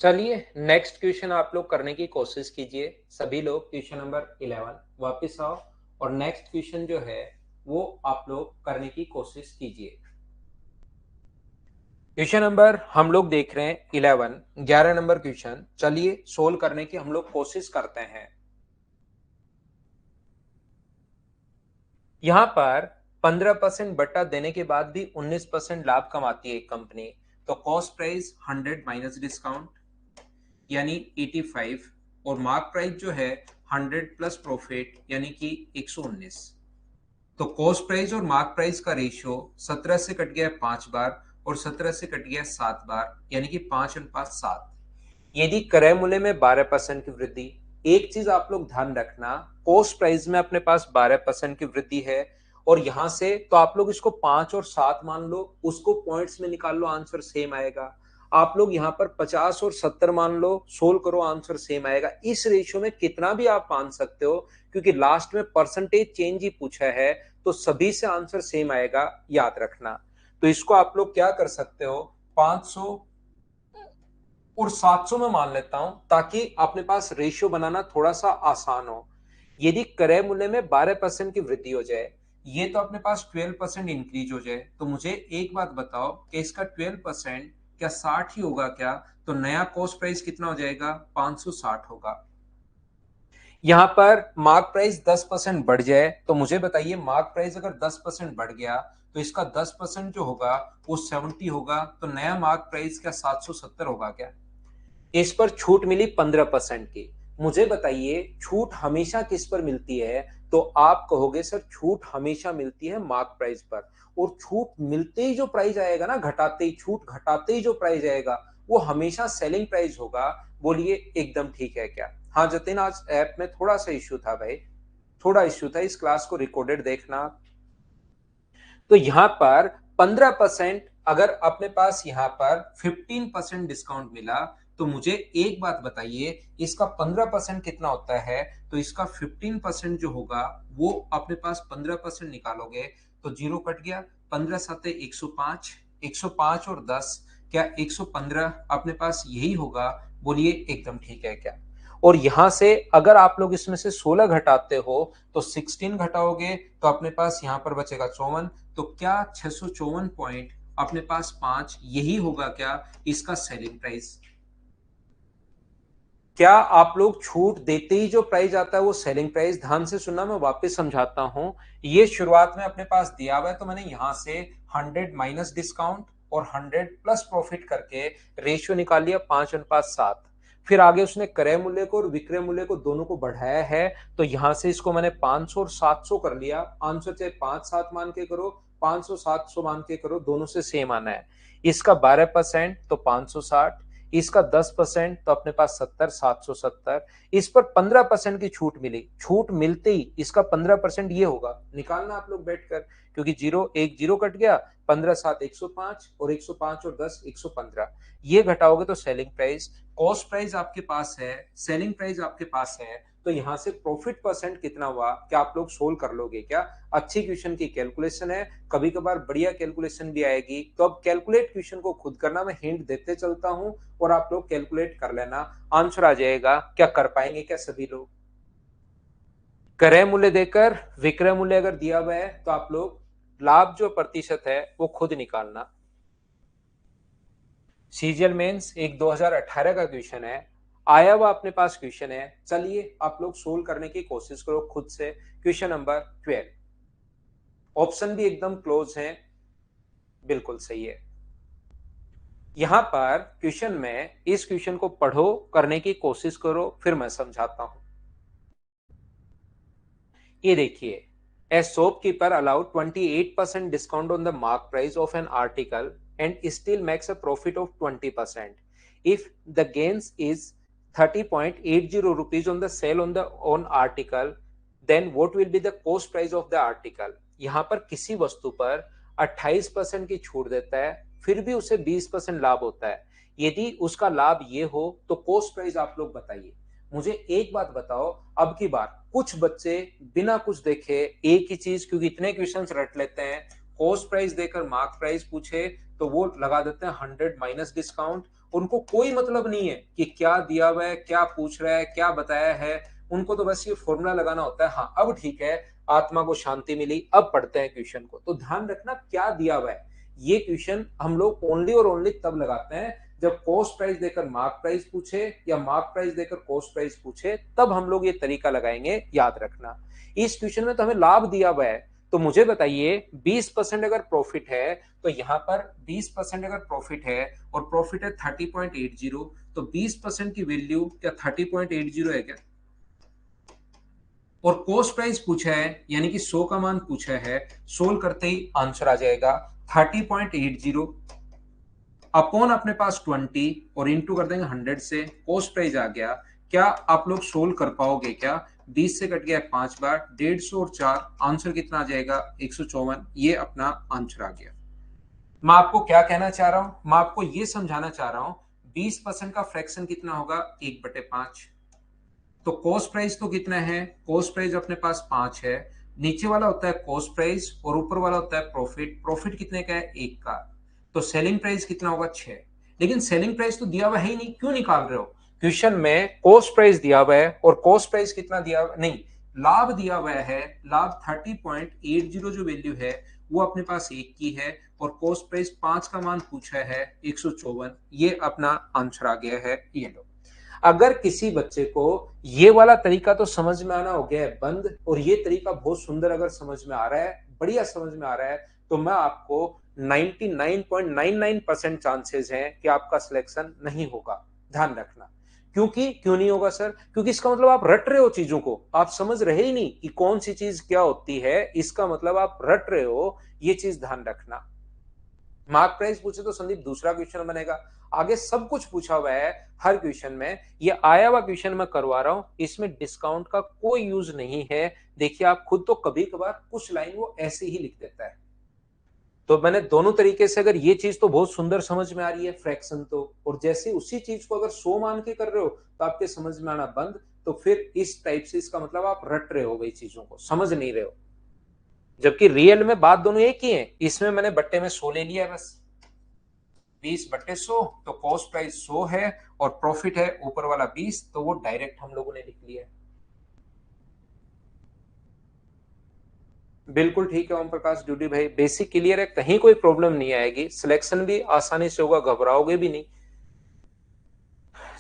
चलिए नेक्स्ट क्वेश्चन आप लोग करने की कोशिश कीजिए। सभी लोग क्वेश्चन नंबर 11 वापस आओ और नेक्स्ट क्वेश्चन जो है वो आप लोग करने की कोशिश कीजिए। क्वेश्चन नंबर हम लोग देख रहे हैं 11 नंबर क्वेश्चन। चलिए सोल्व करने की हम लोग कोशिश करते हैं। यहां पर 15% बट्टा देने के बाद भी 19% लाभ कमाती है एक कंपनी, तो कॉस्ट प्राइस 100 माइनस डिस्काउंट यानी 85 और मार्क प्राइस जो है 100 प्लस प्रॉफिट यानी कि 119। तो कॉस्ट प्राइस और मार्क प्राइस का रेशियो 17 से कट गया 5 बार और 17 से कट गया 7 बार यानी कि 5:7। यदि क्रय मूल्य में 12% की वृद्धि, एक चीज आप लोग ध्यान रखना, कॉस्ट प्राइस में अपने पास 12% की वृद्धि है और यहां से तो आप लोग इसको 5 और 7 मान लो, उसको पॉइंट्स में निकाल लो, आंसर सेम आएगा। आप लोग यहां पर 50 और 70 मान लो, सोल्व करो, आंसर सेम आएगा। इस रेशियो में कितना भी आप मान सकते हो क्योंकि लास्ट में परसेंटेज चेंज ही पूछा है, तो सभी से आंसर सेम आएगा, याद रखना। तो इसको आप लोग क्या कर सकते हो, 500 और 700 में मान लेता हूं ताकि अपने पास रेशियो बनाना थोड़ा सा आसान हो। यदि क्रय मूल्य में 12% की वृद्धि हो जाए, ये तो अपने पास 12% इंक्रीज हो जाए, तो मुझे एक बात बताओ कि इसका 12% क्या 60 ही होगा क्या? तो नया कॉस्ट प्राइस कितना हो जाएगा? 560 होगा। यहां पर मार्क प्राइस 10% बढ़ जाए, तो मुझे बताइए मार्क प्राइस अगर 10% बढ़ गया तो इसका 10% जो होगा वो 70 होगा, तो नया मार्क प्राइस क्या 770 होगा क्या? इस पर छूट मिली 15% की। मुझे बताइए छूट हमेशा किस पर मिलती है? तो आप कहोगे सर छूट हमेशा मिलती है मार्क प्राइस पर, और छूट मिलते ही जो प्राइस आएगा ना, घटाते ही, छूट घटाते ही जो प्राइस आएगा वो हमेशा सेलिंग प्राइस होगा। बोलिए एकदम ठीक है क्या? हाँ जतिन, आज ऐप में थोड़ा सा इश्यू था भाई, थोड़ा इश्यू था, इस क्लास को रिकॉर्डेड देखना। तो यहां पर 15%, अगर अपने पास यहां पर 15% डिस्काउंट मिला, तो मुझे एक बात बताइए इसका 15% कितना होता है? तो इसका 15% जो होगा वो अपने पास 15% निकालोगे तो जीरो कट गया, 15 साते 105, 105 और 10 क्या 115 अपने पास यही होगा? बोलिए एकदम ठीक है क्या? और यहां से अगर आप लोग इसमें से 16 घटाते हो तो 16 घटाओगे तो अपने पास यहां पर बचेगा 54। तो क्या 654 पॉइंट अपने पास 5 यही होगा क्या इसका सेलिंग प्राइस? क्या आप लोग छूट देते ही जो प्राइस आता है वो सेलिंग प्राइस? ध्यान से सुनना, मैं वापस समझाता हूं। ये शुरुआत में अपने पास दिया हुआ है तो मैंने यहां से 100 माइनस डिस्काउंट और 100 प्लस प्रॉफिट करके रेशियो निकाल लिया 5:7। फिर आगे उसने क्रय मूल्य को और विक्रय मूल्य को दोनों को बढ़ाया है, तो यहां से इसको मैंने 500 और 700 कर लिया। 500 चाहे 5-7 मान के करो, 500-700 मान के करो, दोनों से सेम आना है। इसका 12% तो 560, इसका 10% तो अपने पास 70, 770। इस पर 15% की छूट मिली। छूट मिलते ही इसका 15% ये होगा, निकालना आप लोग बैठकर, क्योंकि जीरो एक जीरो कट गया। 15-7 105 और 105 और 10 115। ये घटाओगे तो सेलिंग प्राइस, कॉस्ट प्राइस आपके पास है, सेलिंग प्राइस आपके पास है, तो यहां से प्रॉफिट परसेंट कितना हुआ क्या आप लोग सोल्व कर लोगे क्या? अच्छी क्वेश्चन की कैलकुलेशन है, कभी कभार बढ़िया कैलकुलेशन भी आएगी। तो अब कैलकुलेट क्वेश्चन को खुद करना, मैं हिंट देते चलता हूं और आप लोग कैलकुलेट कर लेना, आंसर आ जाएगा। क्या कर पाएंगे क्या सभी लोग? क्रय मूल्य देकर विक्रय मूल्य अगर दिया हुआ है तो आप लोग लाभ जो प्रतिशत है वो खुद निकालना। सीजीएल मेंस एक 2018 का क्वेश्चन है, आया हुआ अपने पास क्वेश्चन है। चलिए आप लोग सोल्व करने की कोशिश करो खुद से। क्वेश्चन नंबर 12, ऑप्शन भी एकदम क्लोज है, बिल्कुल सही है। यहां पर क्वेश्चन में इस क्वेश्चन को पढ़ो, करने की कोशिश करो, फिर मैं समझाता हूं। ये देखिए, ए shopkeeper allowed 28% discount on the mark price of an article and still makes a profit of 20%। If the gains is 30.80 rupees on the sale on article, then what will be the cost price of the article? यहां पर किसी वस्तु पर 28% की छूट देता है, फिर भी उसे 20% लाभ होता है। यदि उसका लाभ ये हो तो कॉस्ट प्राइस आप लोग बताइए। मुझे एक बात बताओ, अब की बार कुछ बच्चे बिना कुछ देखे एक ही चीज, क्योंकि इतने क्वेश्चंस रट लेते हैं, कॉस्ट प्राइस देकर मार्क प्राइस पूछे तो वो लगा देते हैं 100 माइनस डिस्काउंट। उनको कोई मतलब नहीं है कि क्या दिया हुआ है, क्या पूछ रहा है, क्या बताया है। उनको तो बस ये फॉर्मूला लगाना होता है। हाँ अब ठीक है, आत्मा को शांति मिली, अब पढ़ते हैं क्वेश्चन को। तो ध्यान रखना क्या दिया हुआ है। ये क्वेश्चन हम लोग ओनली और ओनली तब लगाते हैं जब कॉस्ट प्राइस देकर मार्क प्राइस पूछे या मार्क प्राइस देकर कॉस्ट प्राइस पूछे, तब हम लोग ये तरीका लगाएंगे, याद रखना। इस क्वेश्चन में तो हमें लाभ दिया हुआ है, तो मुझे बताइए 20% अगर प्रॉफिट है तो यहां पर 20% अगर प्रॉफिट है और प्रॉफिट है 30.80, तो 20% की वैल्यू क्या 30.80 है क्या? और कॉस्ट प्राइस पूछा है यानी कि 100 का मान पूछा है, सोल्व करते ही आंसर आ जाएगा 30.80 अपॉन अपने पास 20 और इंटू कर देंगे 100 से, कॉस्ट प्राइस आ गया। क्या आप लोग सोल्व कर पाओगे क्या? 20 से कट गया 5 बार, 150 और 4, आंसर कितना आ जाएगा 154। ये अपना आंसर आ गया। मैं आपको क्या कहना चाह रहा हूं, मैं आपको ये समझाना चाह रहा हूं, 20% का फ्रैक्शन कितना होगा 1/5। तो कॉस्ट प्राइस तो कितना है, कॉस्ट प्राइस अपने पास 5 है। नीचे वाला होता है कॉस्ट प्राइस और ऊपर वाला होता है प्रॉफिट। प्रॉफिट कितने का है 1 का। तो सेलिंग प्राइस कितना होगा 6। लेकिन सेलिंग प्राइस तो दिया हुआ है ही नहीं, क्यों निकाल रहे हो? क्वेश्चन में कॉस्ट प्राइस दिया हुआ है और कॉस्ट प्राइस कितना दिया हुआ नहीं, लाभ दिया हुआ है। लाभ 30.80 जो वैल्यू है वो अपने पास 1 की है और कॉस्ट प्राइस 5 का मान पूछा है 154। ये अपना आंसर आ गया है, ये लो। अगर किसी बच्चे को ये वाला तरीका तो समझ में आना हो गया है बंद, और ये तरीका बहुत सुंदर अगर समझ में आ रहा है, बढ़िया समझ में आ रहा है, तो मैं आपको 99.99% चांसेस हैं कि आपका सिलेक्शन नहीं होगा। ध्यान रखना। क्योंकि क्यों नहीं होगा सर? क्योंकि इसका मतलब आप रट रहे हो चीजों को, आप समझ रहे ही नहीं कि कौन सी चीज क्या होती है। इसका मतलब आप रट रहे हो, ये चीज ध्यान रखना। मार्क प्राइस पूछे तो संदीप दूसरा क्वेश्चन बनेगा। आगे सब कुछ पूछा हुआ है हर क्वेश्चन में। ये आया हुआ क्वेश्चन मैं करवा रहा हूं, इसमें डिस्काउंट का कोई यूज नहीं है। देखिए आप खुद तो कभी कभार कुछ लाइन वो ऐसे ही लिख देता है। तो मैंने दोनों तरीके से, अगर ये चीज तो बहुत सुंदर समझ में आ रही है फ्रैक्शन तो, और जैसे उसी चीज को अगर 100 मान के कर रहे हो तो आपके समझ में आना बंद। तो फिर इस टाइप से इसका मतलब आप रट रहे हो, वही चीजों को समझ नहीं रहे हो, जबकि रियल में बात दोनों एक ही है। इसमें मैंने बट्टे में 100 ले लिया है बस। 20/100, तो कॉस्ट प्राइस 100 है और प्रॉफिट है ऊपर वाला 20, तो वो डायरेक्ट हम लोगों ने लिख लिया। बिल्कुल ठीक है ओम प्रकाश ड्यूडी भाई, बेसिक क्लियर है, कहीं कोई प्रॉब्लम नहीं आएगी, सिलेक्शन भी आसानी से होगा, घबराओगे भी नहीं।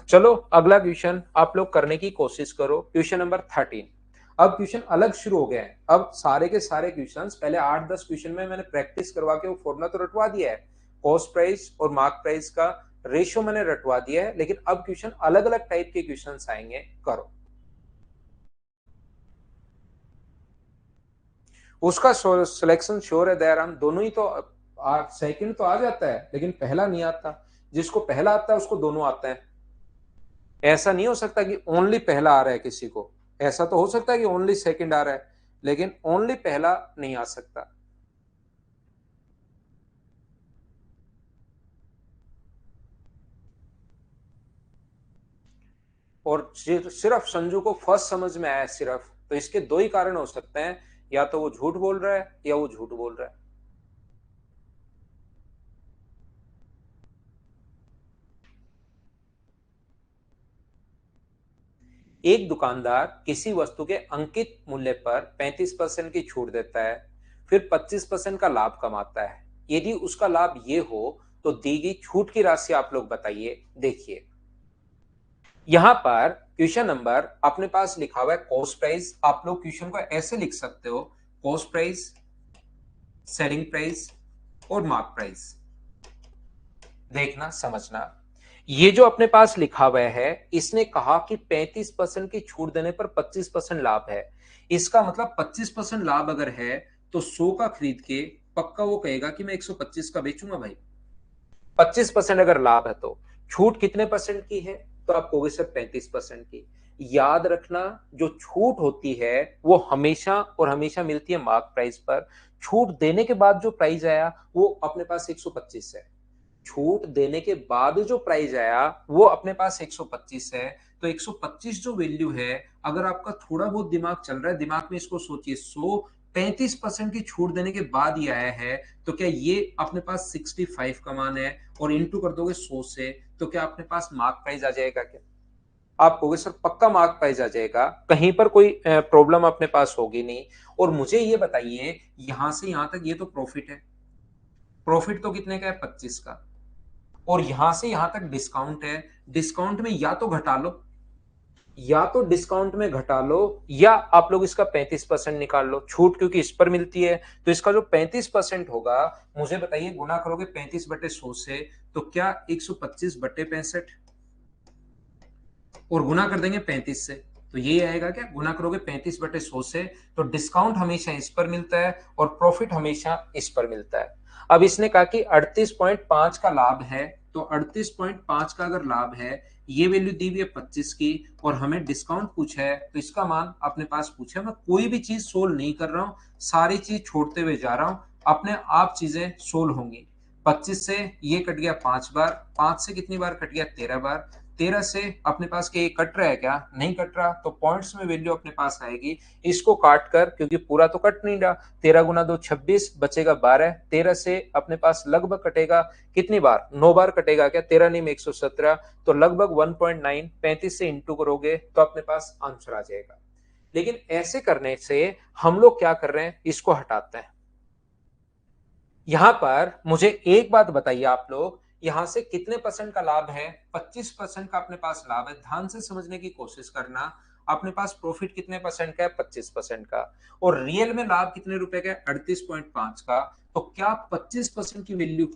चलो अगला क्वेश्चन आप लोग करने की कोशिश करो, क्वेश्चन नंबर 13। अब क्वेश्चन अलग शुरू हो गए हैं, अब सारे के सारे क्वेश्चंस पहले 8-10 क्वेश्चन में मैंने प्रैक्टिस करवा के वो फॉर्मूला तो रटवा दिया है, कॉस्ट प्राइस और मार्क प्राइस का रेशियो मैंने रटवा दिया है, लेकिन अब क्वेश्चन अलग अलग टाइप के क्वेश्चंस आएंगे, करो। उसका सिलेक्शन श्योर है दयाराम, दोनों ही तो सेकंड तो आ जाता है लेकिन पहला नहीं आता, जिसको पहला आता है उसको दोनों आता है। ऐसा नहीं हो सकता कि ओनली पहला आ रहा है किसी को, ऐसा तो हो सकता है कि ओनली सेकंड आ रहा है, लेकिन ओनली पहला नहीं आ सकता। और सिर्फ संजू को फर्स्ट समझ में आया सिर्फ, तो इसके दो ही कारण हो सकते हैं, या तो वो झूठ बोल रहा है या वो झूठ बोल रहा है। एक दुकानदार किसी वस्तु के अंकित मूल्य पर 35% की छूट देता है, फिर 25% का लाभ कमाता है। यदि उसका लाभ ये हो तो दी गई छूट की राशि आप लोग बताइए। देखिए यहां पर क्वेश्चन नंबर अपने पास लिखा हुआ है कॉस्ट प्राइस, आप लोग क्वेश्चन को ऐसे लिख सकते हो, कॉस्ट प्राइस, सेलिंग प्राइस और मार्क प्राइस। देखना समझना, ये जो अपने पास लिखा हुआ है, इसने कहा कि 35% की छूट देने पर 25% लाभ है। इसका मतलब 25% लाभ अगर है तो 100 का खरीद के पक्का वो कहेगा कि मैं 125 का बेचूंगा भाई। 25% अगर लाभ है तो छूट कितने परसेंट की है, तो आप कहोगे सर 35% की। याद रखना, जो छूट होती है वो हमेशा और हमेशा मिलती है मार्क प्राइस पर। छूट देने के बाद जो प्राइस आया वो अपने पास 125 है, छूट देने के बाद जो प्राइस आया वो अपने पास 125 है। तो 125 जो वैल्यू है, अगर आपका थोड़ा बहुत दिमाग चल रहा है, दिमाग में इसको सोचिए, 35% की छूट देने के बाद ये आया है, तो क्या ये अपने पास 65 का मान है, और इंटू कर दोगे 100 से, तो क्या अपने पास मार्क प्राइस आ जाएगा क्या? आप कहोगे सर पक्का मार्क प्राइस आ जाएगा, कहीं पर कोई प्रॉब्लम अपने पास होगी नहीं। और मुझे ये बताइए, यहां से यहां तक ये तो प्रॉफिट है, प्रॉफिट तो कितने का है, 25 का, और यहां से यहां तक डिस्काउंट है, डिस्काउंट में या तो घटा लो, या तो डिस्काउंट में घटा लो, या आप लोग इसका 35% निकाल लो, छूट क्योंकि इस पर मिलती है, तो इसका जो 35% होगा, मुझे बताइए गुना करोगे 35/100 से, तो क्या 125/65, और गुना कर देंगे 35 से, तो ये आएगा क्या, गुना करोगे 35/100 से, तो डिस्काउंट हमेशा इस पर मिलता है और प्रॉफिट हमेशा इस पर मिलता है। अब इसने कहा कि 38.5 का लाभ है, तो 38.5 का अगर लाभ है, ये वैल्यू दी हुई है 25 की, और हमें डिस्काउंट पूछा है, तो इसका मान अपने पास पूछा है। मैं कोई भी चीज सोल्व नहीं कर रहा हूं, सारी चीज छोड़ते हुए जा रहा हूं, अपने आप चीजें सोल्व होंगी। 25 से ये कट गया 5 बार, 5 से कितनी बार कट गया, 13 बार, 13 से अपने पास के कट रहा है क्या, नहीं कट रहा, तो पॉइंट्स में वैल्यू अपने पास आएगी। इसको काट कर, क्योंकि पूरा तो कट नहीं रहा, 13 गुना 2 26, बचेगा 12, 13 से अपने पास लगभग कटेगा कितनी बार, 9 बार कटेगा क्या, 13 नहीं में 117, तो लगभग 1.9, 35 से इंटू करोगे तो अपने पास आंसर आ जाएगा। लेकिन ऐसे करने से हम लोग क्या कर रहे हैं, इसको हटाते हैं। यहां पर मुझे एक बात बताइए आप लोग, यहां से कितने परसेंट का लाभ है, 25% का अपने पास लाभ है, ध्यान से समझने की कोशिश करना। अपने पास प्रॉफिट कितने परसेंट का है, 25% का, और रियल में लाभ कितने रुपए का है, 38.5 का। तो क्या 25% की वैल्यू,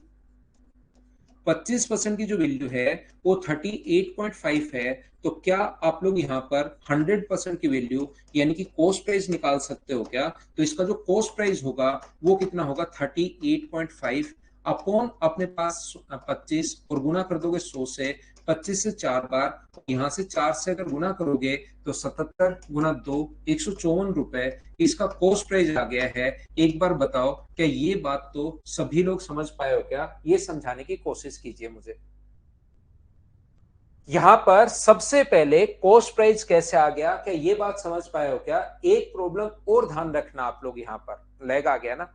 25% की जो वैल्यू है वो 38.5 है, तो क्या आप लोग यहाँ पर 100% की वैल्यू यानी कि कॉस्ट प्राइस निकाल सकते हो क्या? तो इसका जो कॉस्ट प्राइस होगा वो कितना होगा, 38.5 अपॉन अपने पास 25, और गुना कर दोगे 100 से, 25 से 4 बार, यहाँ से 4 से अगर गुना करोगे तो 77 गुना 2, 154 रुपए इसका कॉस्ट प्राइस आ गया है। एक बार बताओ, क्या ये बात तो सभी लोग समझ पाए हो क्या? ये समझाने की कोशिश कीजिए मुझे। यहां पर सबसे पहले कॉस्ट प्राइस कैसे आ गया, क्या ये बात समझ पाए हो क्या? एक प्रॉब्लम और ध्यान रखना आप लोग, यहां पर लैग आ गया ना,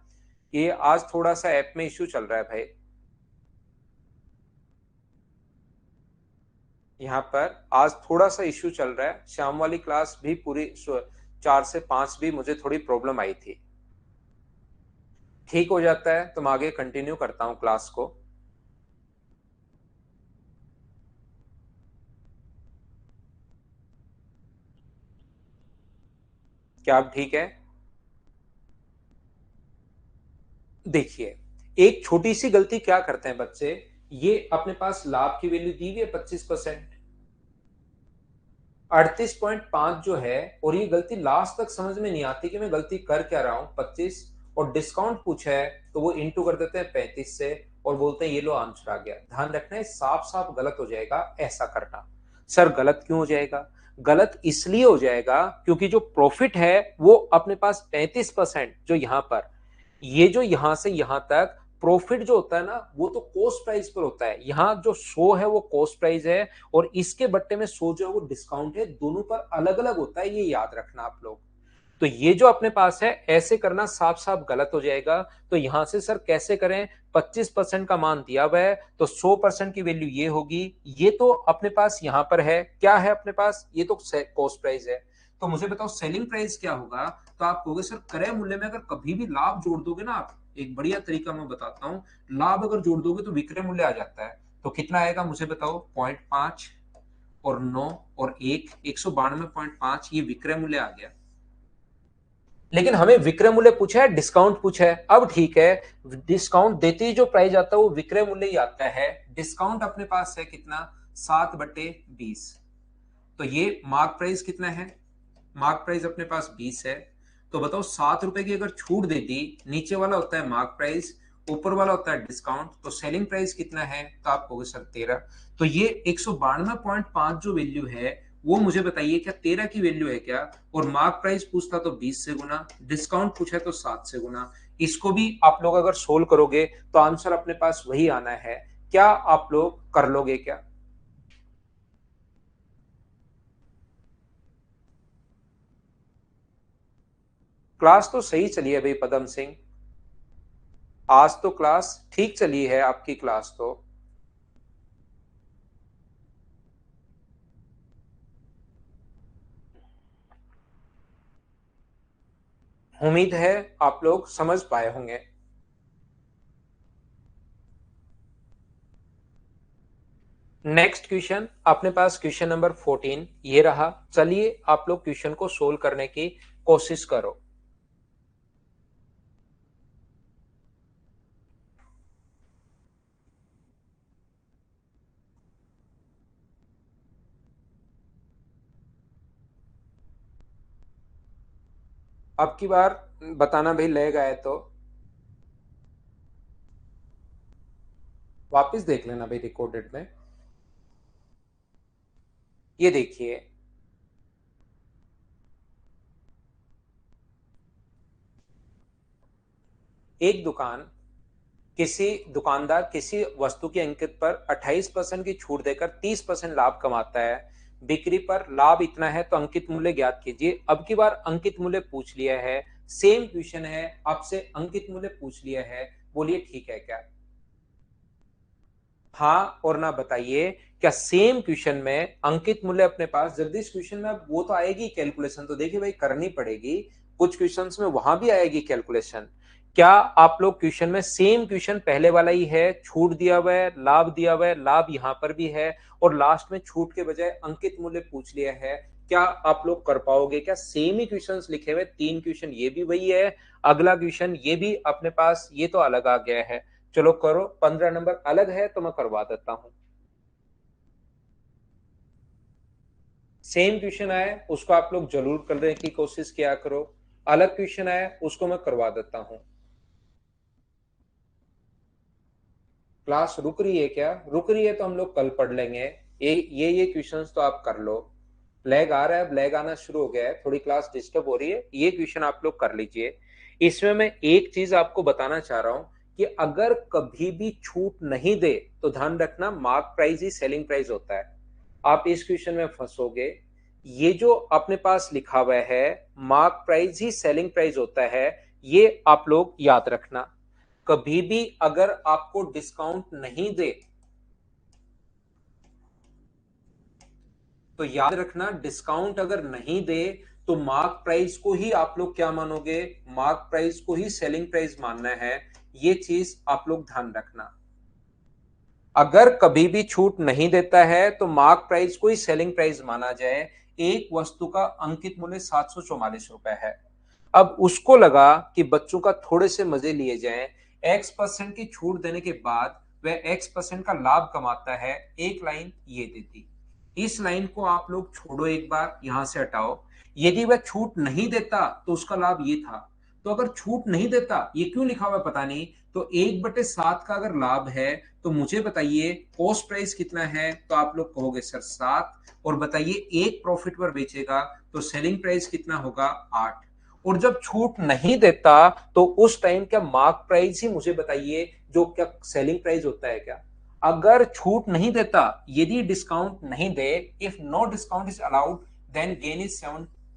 ये आज थोड़ा सा ऐप में इश्यू चल रहा है भाई। यहाँ पर आज थोड़ा सा इश्यू चल रहा है, शाम वाली क्लास भी पूरी 4 से 5 भी मुझे थोड़ी प्रॉब्लम आई थी। ठीक हो जाता है तो मैं आगे कंटिन्यू करता हूँ क्लास को। क्या आप ठीक है? देखिए, एक छोटी सी गलती क्या करते हैं बच्चे, ये अपने पास लाभ की वैल्यू दी हुई है 25%, 38.5 जो है, और ये गलती लास्ट तक समझ में नहीं आती कि मैं गलती कर क्या रहा हूं। 25 और डिस्काउंट पूछा है तो वो इंटू कर देते हैं 35 से और बोलते हैं ये लो आंसर आ गया। ध्यान रखना है, साफ साफ गलत हो जाएगा ऐसा करना। सर गलत क्यों हो जाएगा? गलत इसलिए हो जाएगा क्योंकि जो प्रॉफिट है वो अपने पास 35%, जो यहां पर, ये जो यहां से यहां तक प्रॉफिट जो होता है ना, वो तो कॉस्ट प्राइस पर होता है। यहां जो 100 है वो कॉस्ट प्राइस है और इसके बट्टे में 100 जो है वो डिस्काउंट है। दोनों पर अलग अलग होता है, ये याद रखना आप लोग। तो ये जो अपने पास है ऐसे करना साफ साफ गलत हो जाएगा। तो यहां से सर कैसे करें? 25% का मान दिया हुआ है तो 100% की वैल्यू ये होगी। ये तो अपने पास यहां पर है, क्या है अपने पास? ये तो कॉस्ट प्राइस है। तो मुझे बताओ सेलिंग प्राइस क्या होगा? तो आप कहोगे सर क्रय मूल्य में अगर कभी भी लाभ जोड़ दोगे ना आप, एक बढ़िया तरीका मैं बताता हूँ, लाभ अगर जोड़ दोगे तो विक्रय मूल्य आ जाता है। तो कितना आएगा मुझे बताओ? 0.5 और 9 और 1, 192.5, ये विक्रय मूल्य आ गया। लेकिन हमें विक्रय मूल्य पूछा है, डिस्काउंट पूछा है। अब ठीक है, डिस्काउंट देते ही जो प्राइस आता है वो विक्रय मूल्य ही आता है। डिस्काउंट अपने पास है कितना? 7/20। तो ये मार्क प्राइस कितना है? मार्क प्राइस अपने पास 20 है। तो बताओ 7 रुपए की अगर छूट दे दी, नीचे वाला होता है मार्क प्राइस, ऊपर वाला होता है डिस्काउंट, तो सेलिंग प्राइस कितना है? तो आप कहोगे सर 13। तो ये 192.5 जो वैल्यू है वो मुझे बताइए क्या 13 की वैल्यू है क्या? और मार्क प्राइस पूछता तो 20 से गुना, डिस्काउंट पूछा तो 7 से गुना। इसको भी आप लोग अगर सोल्व करोगे तो आंसर अपने पास वही आना है। क्या आप लोग कर लोगे क्या? क्लास तो सही चली है भाई पदम सिंह, आज तो क्लास ठीक चली है आपकी क्लास तो। उम्मीद है आप लोग समझ पाए होंगे। नेक्स्ट क्वेश्चन अपने पास क्वेश्चन नंबर 14 ये रहा। चलिए आप लोग क्वेश्चन को सोल्व करने की कोशिश करो। अब की बार बताना भाई लग आए तो वापस देख लेना भाई रिकॉर्डेड में। ये देखिए, एक दुकान, किसी दुकानदार किसी वस्तु की अंकित पर 28% की छूट देकर 30% लाभ कमाता है। बिक्री पर लाभ इतना है तो अंकित मूल्य ज्ञात कीजिए। अब की बार अंकित मूल्य पूछ लिया है, सेम क्वेश्चन है, आपसे अंकित मूल्य पूछ लिया है। बोलिए ठीक है क्या? हाँ और ना बताइए। क्या सेम क्वेश्चन में अंकित मूल्य अपने पास, जगदीश क्वेश्चन में अब वो तो आएगी कैलकुलेशन, तो देखिए भाई करनी पड़ेगी। कुछ क्वेश्चंस में वहां भी आएगी कैलकुलेशन। क्या आप लोग क्वेश्चन में सेम क्वेश्चन पहले वाला ही है, छूट दिया हुआ है, लाभ दिया हुआ है, लाभ यहां पर भी है और लास्ट में छूट के बजाय अंकित मूल्य पूछ लिया है। क्या आप लोग कर पाओगे क्या? सेम ही क्वेश्चंस लिखे हुए, 3 क्वेश्चन ये भी वही है, अगला क्वेश्चन ये भी अपने पास, ये तो अलग आ गया है। चलो करो, 15 नंबर अलग है तो मैं करवा देता हूं। सेम क्वेश्चन आए उसको आप लोग जरूर करने की कोशिश किया करो, अलग क्वेश्चन आए उसको मैं करवा देता हूं। क्लास रुक रही है क्या? रुक रही है तो हम लोग कल पढ़ लेंगे। ये क्वेश्चंस तो आप कर लो। ब्लैक आ रहा है, ब्लैक आना शुरू हो गया है, थोड़ी क्लास डिस्टर्ब हो रही है, ये क्वेश्चन आप लोग कर लीजिए। इसमें मैं एक चीज आपको बताना चाह रहा हूं कि अगर कभी भी छूट नहीं दे तो ध्यान रखना मार्क प्राइस ही सेलिंग प्राइस होता है। आप इस क्वेश्चन में फंसोगे। ये जो अपने पास लिखा हुआ है मार्क प्राइस ही सेलिंग प्राइस होता है, ये आप लोग याद रखना। कभी भी अगर आपको डिस्काउंट नहीं दे, तो याद रखना, डिस्काउंट अगर नहीं दे तो मार्क प्राइस को ही आप लोग क्या मानोगे, मार्क प्राइस को ही सेलिंग प्राइस मानना है। ये चीज आप लोग ध्यान रखना। अगर कभी भी छूट नहीं देता है तो मार्क प्राइस को ही सेलिंग प्राइस माना जाए। एक वस्तु का अंकित मूल्य 744 रुपए है। अब उसको लगा कि बच्चों का थोड़े से मजे लिए जाएं, X% की छूट देने के बाद वह X% का लाभ कमाता है। एक लाइन ये देती, इस लाइन को आप लोग छोड़ो, एक बार यहां से हटाओ। यदि वह छूट नहीं देता तो उसका लाभ ये था। तो अगर छूट नहीं देता, ये क्यों लिखा हुआ पता नहीं, तो 1/7 का अगर लाभ है तो मुझे बताइए कॉस्ट प्राइस कितना है, तो आप लोग कहोगे सर 7, और बताइए एक प्रॉफिट पर बेचेगा तो सेलिंग प्राइस कितना होगा 8। और जब छूट नहीं देता तो उस टाइम क्या मार्क प्राइस ही मुझे बताइए जो क्या सेलिंग प्राइस होता है क्या। अगर छूट नहीं देता, यदि डिस्काउंट नहीं दे, if no discount is allowed then gain is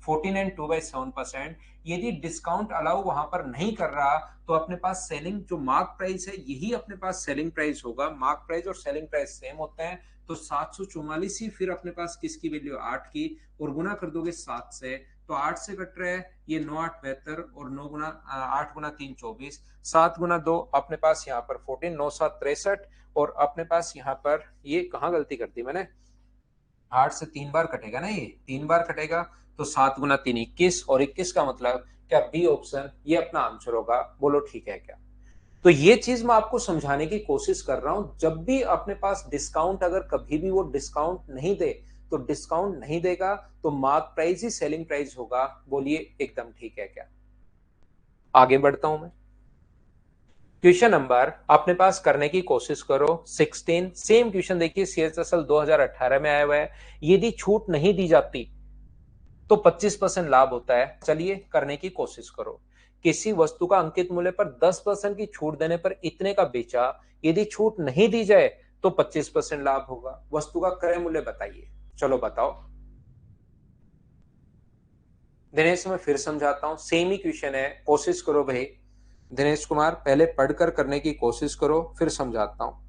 14 and 2/7%। यदि डिस्काउंट अलाउ वहां पर नहीं कर रहा तो अपने पास सेलिंग जो मार्क प्राइस है यही अपने पास सेलिंग प्राइस होगा। मार्क प्राइस और सेलिंग प्राइस सेम होते हैं, तो 744 ही फिर अपने पास किसकी वैल्यू 8 की, और गुना कर दोगे 7 से, तो 8 से कट रहा है ये 9 8 72, और 9 गुना 8 गुना 3 24, 7 गुना 2 अपने पास यहाँ पर 14, 9 7 63, और अपने पास यहाँ पर ये कहाँ गलती कर दी मैंने, 8 से 3 बार कटेगा ना, ये 3 बार कटेगा, तो 7 गुना 3 21, और 21 का मतलब क्या बी ऑप्शन ये अपना आंसर होगा। बोलो ठीक है क्या। तो ये चीज मैं आपको समझाने की कोशिश कर रहा हूं, जब भी अपने पास डिस्काउंट, अगर कभी भी वो डिस्काउंट नहीं दे तो डिस्काउंट नहीं देगा तो मार्क प्राइस ही सेलिंग प्राइस होगा। बोलिए एकदम ठीक है क्या। आगे बढ़ता हूं मैं। क्वेश्चन नंबर अपने पास करने की कोशिश करो 16। सेम क्वेश्चन देखिए, CHSL 2018 में आया हुआ है। यदि छूट नहीं दी जाती तो 25% लाभ होता है। चलिए करने की कोशिश करो। किसी वस्तु का अंकित मूल्य पर 10% की छूट देने पर इतने का बेचा, यदि छूट नहीं दी जाए तो 25% लाभ होगा। वस्तु का क्रय मूल्य बताइए। चलो बताओ। दिनेश मैं फिर समझाता हूं, सेम ही क्वेश्चन है, कोशिश करो भाई। दिनेश कुमार पहले पढ़कर करने की कोशिश करो, फिर समझाता हूं।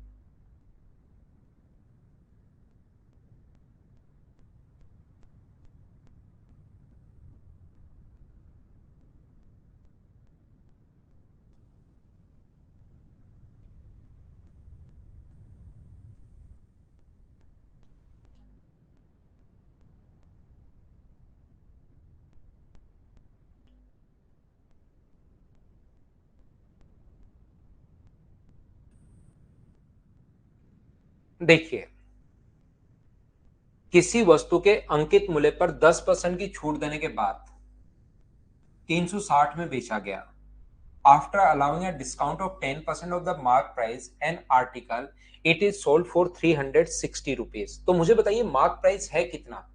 देखिए, किसी वस्तु के अंकित मूल्य पर 10% की छूट देने के बाद 360 में बेचा गया। After allowing a discount of 10% of the mark price and article, it is sold for 360 rupees। तो मुझे बताइए मार्क प्राइस है कितना।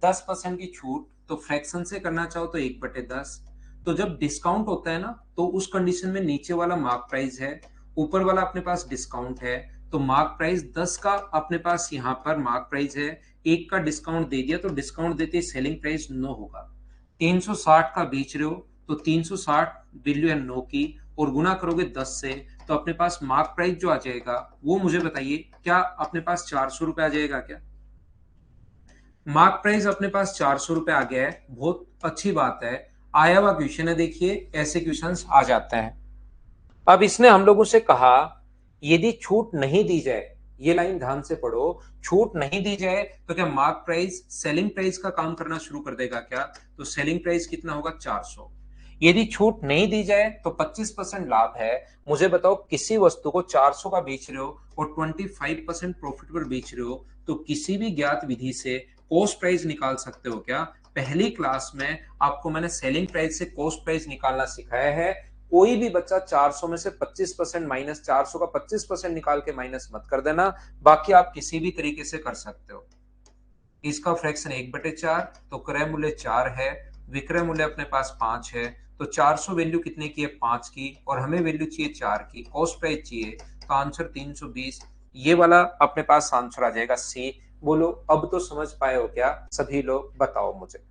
10% की छूट, तो फ्रैक्शन से करना चाहो तो 1/10। तो जब डिस्काउंट होता है ना, तो उस कंडीशन में नीचे वाला मार्क प्राइस है, ऊपर वाला अपने पास डिस्काउंट है। तो मार्क प्राइस 10 का अपने पास यहाँ पर मार्क प्राइस है, एक का डिस्काउंट दे दिया तो डिस्काउंट देते सेलिंग प्राइस 9 होगा। 360 का बेच रहे हो तो 360 वैल्यू है 9 की, और गुना करोगे 10 से, तो अपने पास मार्क प्राइस जो आ जाएगा वो मुझे बताइए क्या अपने पास 400 रुपए आ जाएगा क्या। मार्क प्राइस अपने पास 400 रुपए आ गया है, बहुत अच्छी बात है। आया हुआ क्वेश्चन है, देखिए ऐसे क्वेश्चंस आ जाते हैं। अब इसने हम लोगों से कहा यदि छूट नहीं दी जाए, ये लाइन ध्यान से पढ़ो, छूट नहीं दी जाए तो क्या मार्क प्राइस सेलिंग प्राइस का काम करना शुरू कर देगा क्या। तो सेलिंग प्राइस कितना होगा 400। यदि छूट नहीं दी जाए तो 25% लाभ है। मुझे बताओ किसी वस्तु को 400 का बेच रहे हो और 25% प्रॉफिट पर बेच रहे हो, तो किसी भी ज्ञात विधि से कॉस्ट प्राइस निकाल सकते हो क्या। पहली क्लास में आपको मैंने सेलिंग प्राइस से कॉस्ट प्राइस निकालना सिखाया है। कोई भी बच्चा 400 में से 25% माइनस 400 का 25% निकाल के माइनस मत कर देना, बाकी आप किसी भी तरीके से कर सकते हो। इसका फ्रैक्शन 1/4, तो क्रय मूल्य 4 है, विक्रय मूल्य अपने पास 5 है, तो 400 वैल्यू कितने की है 5 की, और हमें वैल्यू चाहिए 4 की, कॉस्ट प्राइस चाहिए, तो आंसर 320। ये वाला अपने पास आंसर आ जाएगा सी। बोलो अब तो समझ पाए हो क्या सभी लोग, बताओ मुझे।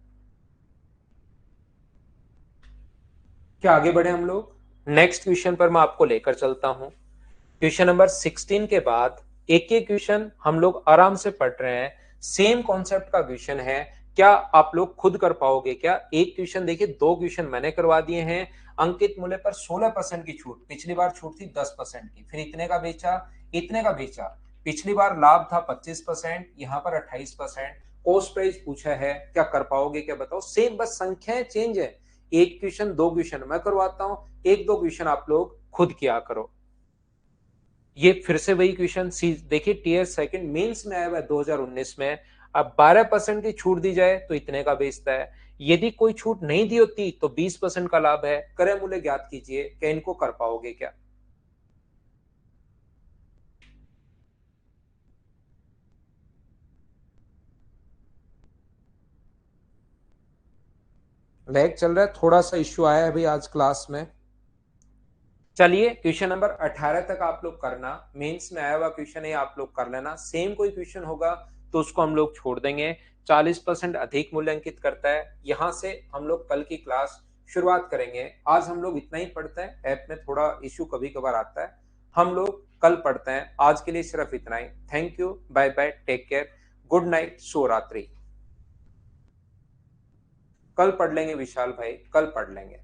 क्या आगे बढ़े हम लोग। नेक्स्ट क्वेश्चन पर मैं आपको लेकर चलता हूं। क्वेश्चन नंबर 16 के बाद एक एक क्वेश्चन हम लोग आराम से पढ़ रहे हैं, सेम कॉन्सेप्ट का क्वेश्चन है, क्या आप लोग खुद कर पाओगे क्या? एक क्वेश्चन देखिए, दो क्वेश्चन मैंने करवा दिए हैं। अंकित मूल्य पर 16% की छूट, पिछली बार छूट थी 10% की, फिर इतने का बेचा, इतने का बेचा। पिछली बार लाभ था 25%, यहाँ पर 28%। कॉस्ट प्राइस पूछा है, क्या कर पाओगे क्या बताओ? सेम, बस संख्याएं चेंज है। एक क्वेश्चन दो क्वेश्चन मैं करवाता हूं, एक दो क्वेश्चन आप लोग खुद किया करो। ये फिर से वही क्वेश्चन सी देखिए, टीयर सेकंड मेंस में आया हुआ है 2019 में। अब 12% की छूट दी जाए तो इतने का बेचता है, यदि कोई छूट नहीं दी होती तो 20% का लाभ है। क्रय मूल्य ज्ञात कीजिए, क्या इनको कर पाओगे क्या? लैग चल रहा है, थोड़ा सा इश्यू आया है भाई आज क्लास में। चलिए क्वेश्चन नंबर 18 तक आप लोग करना, मेंस में आया हुआ क्वेश्चन है, आप लोग कर लेना। सेम कोई क्वेश्चन होगा तो उसको हम लोग छोड़ देंगे। 40% अधिक मूल्यांकित करता है। यहां से हम लोग कल की क्लास शुरुआत करेंगे। आज हम लोग इतना ही पढ़ते हैं, ऐप में थोड़ा इश्यू कभी कभार आता है। हम लोग कल पढ़ते हैं, आज के लिए सिर्फ इतना ही। Thank you, bye bye, take care, good night, शुभ रात्रि। कल पढ़ लेंगे विशाल भाई, कल पढ़ लेंगे।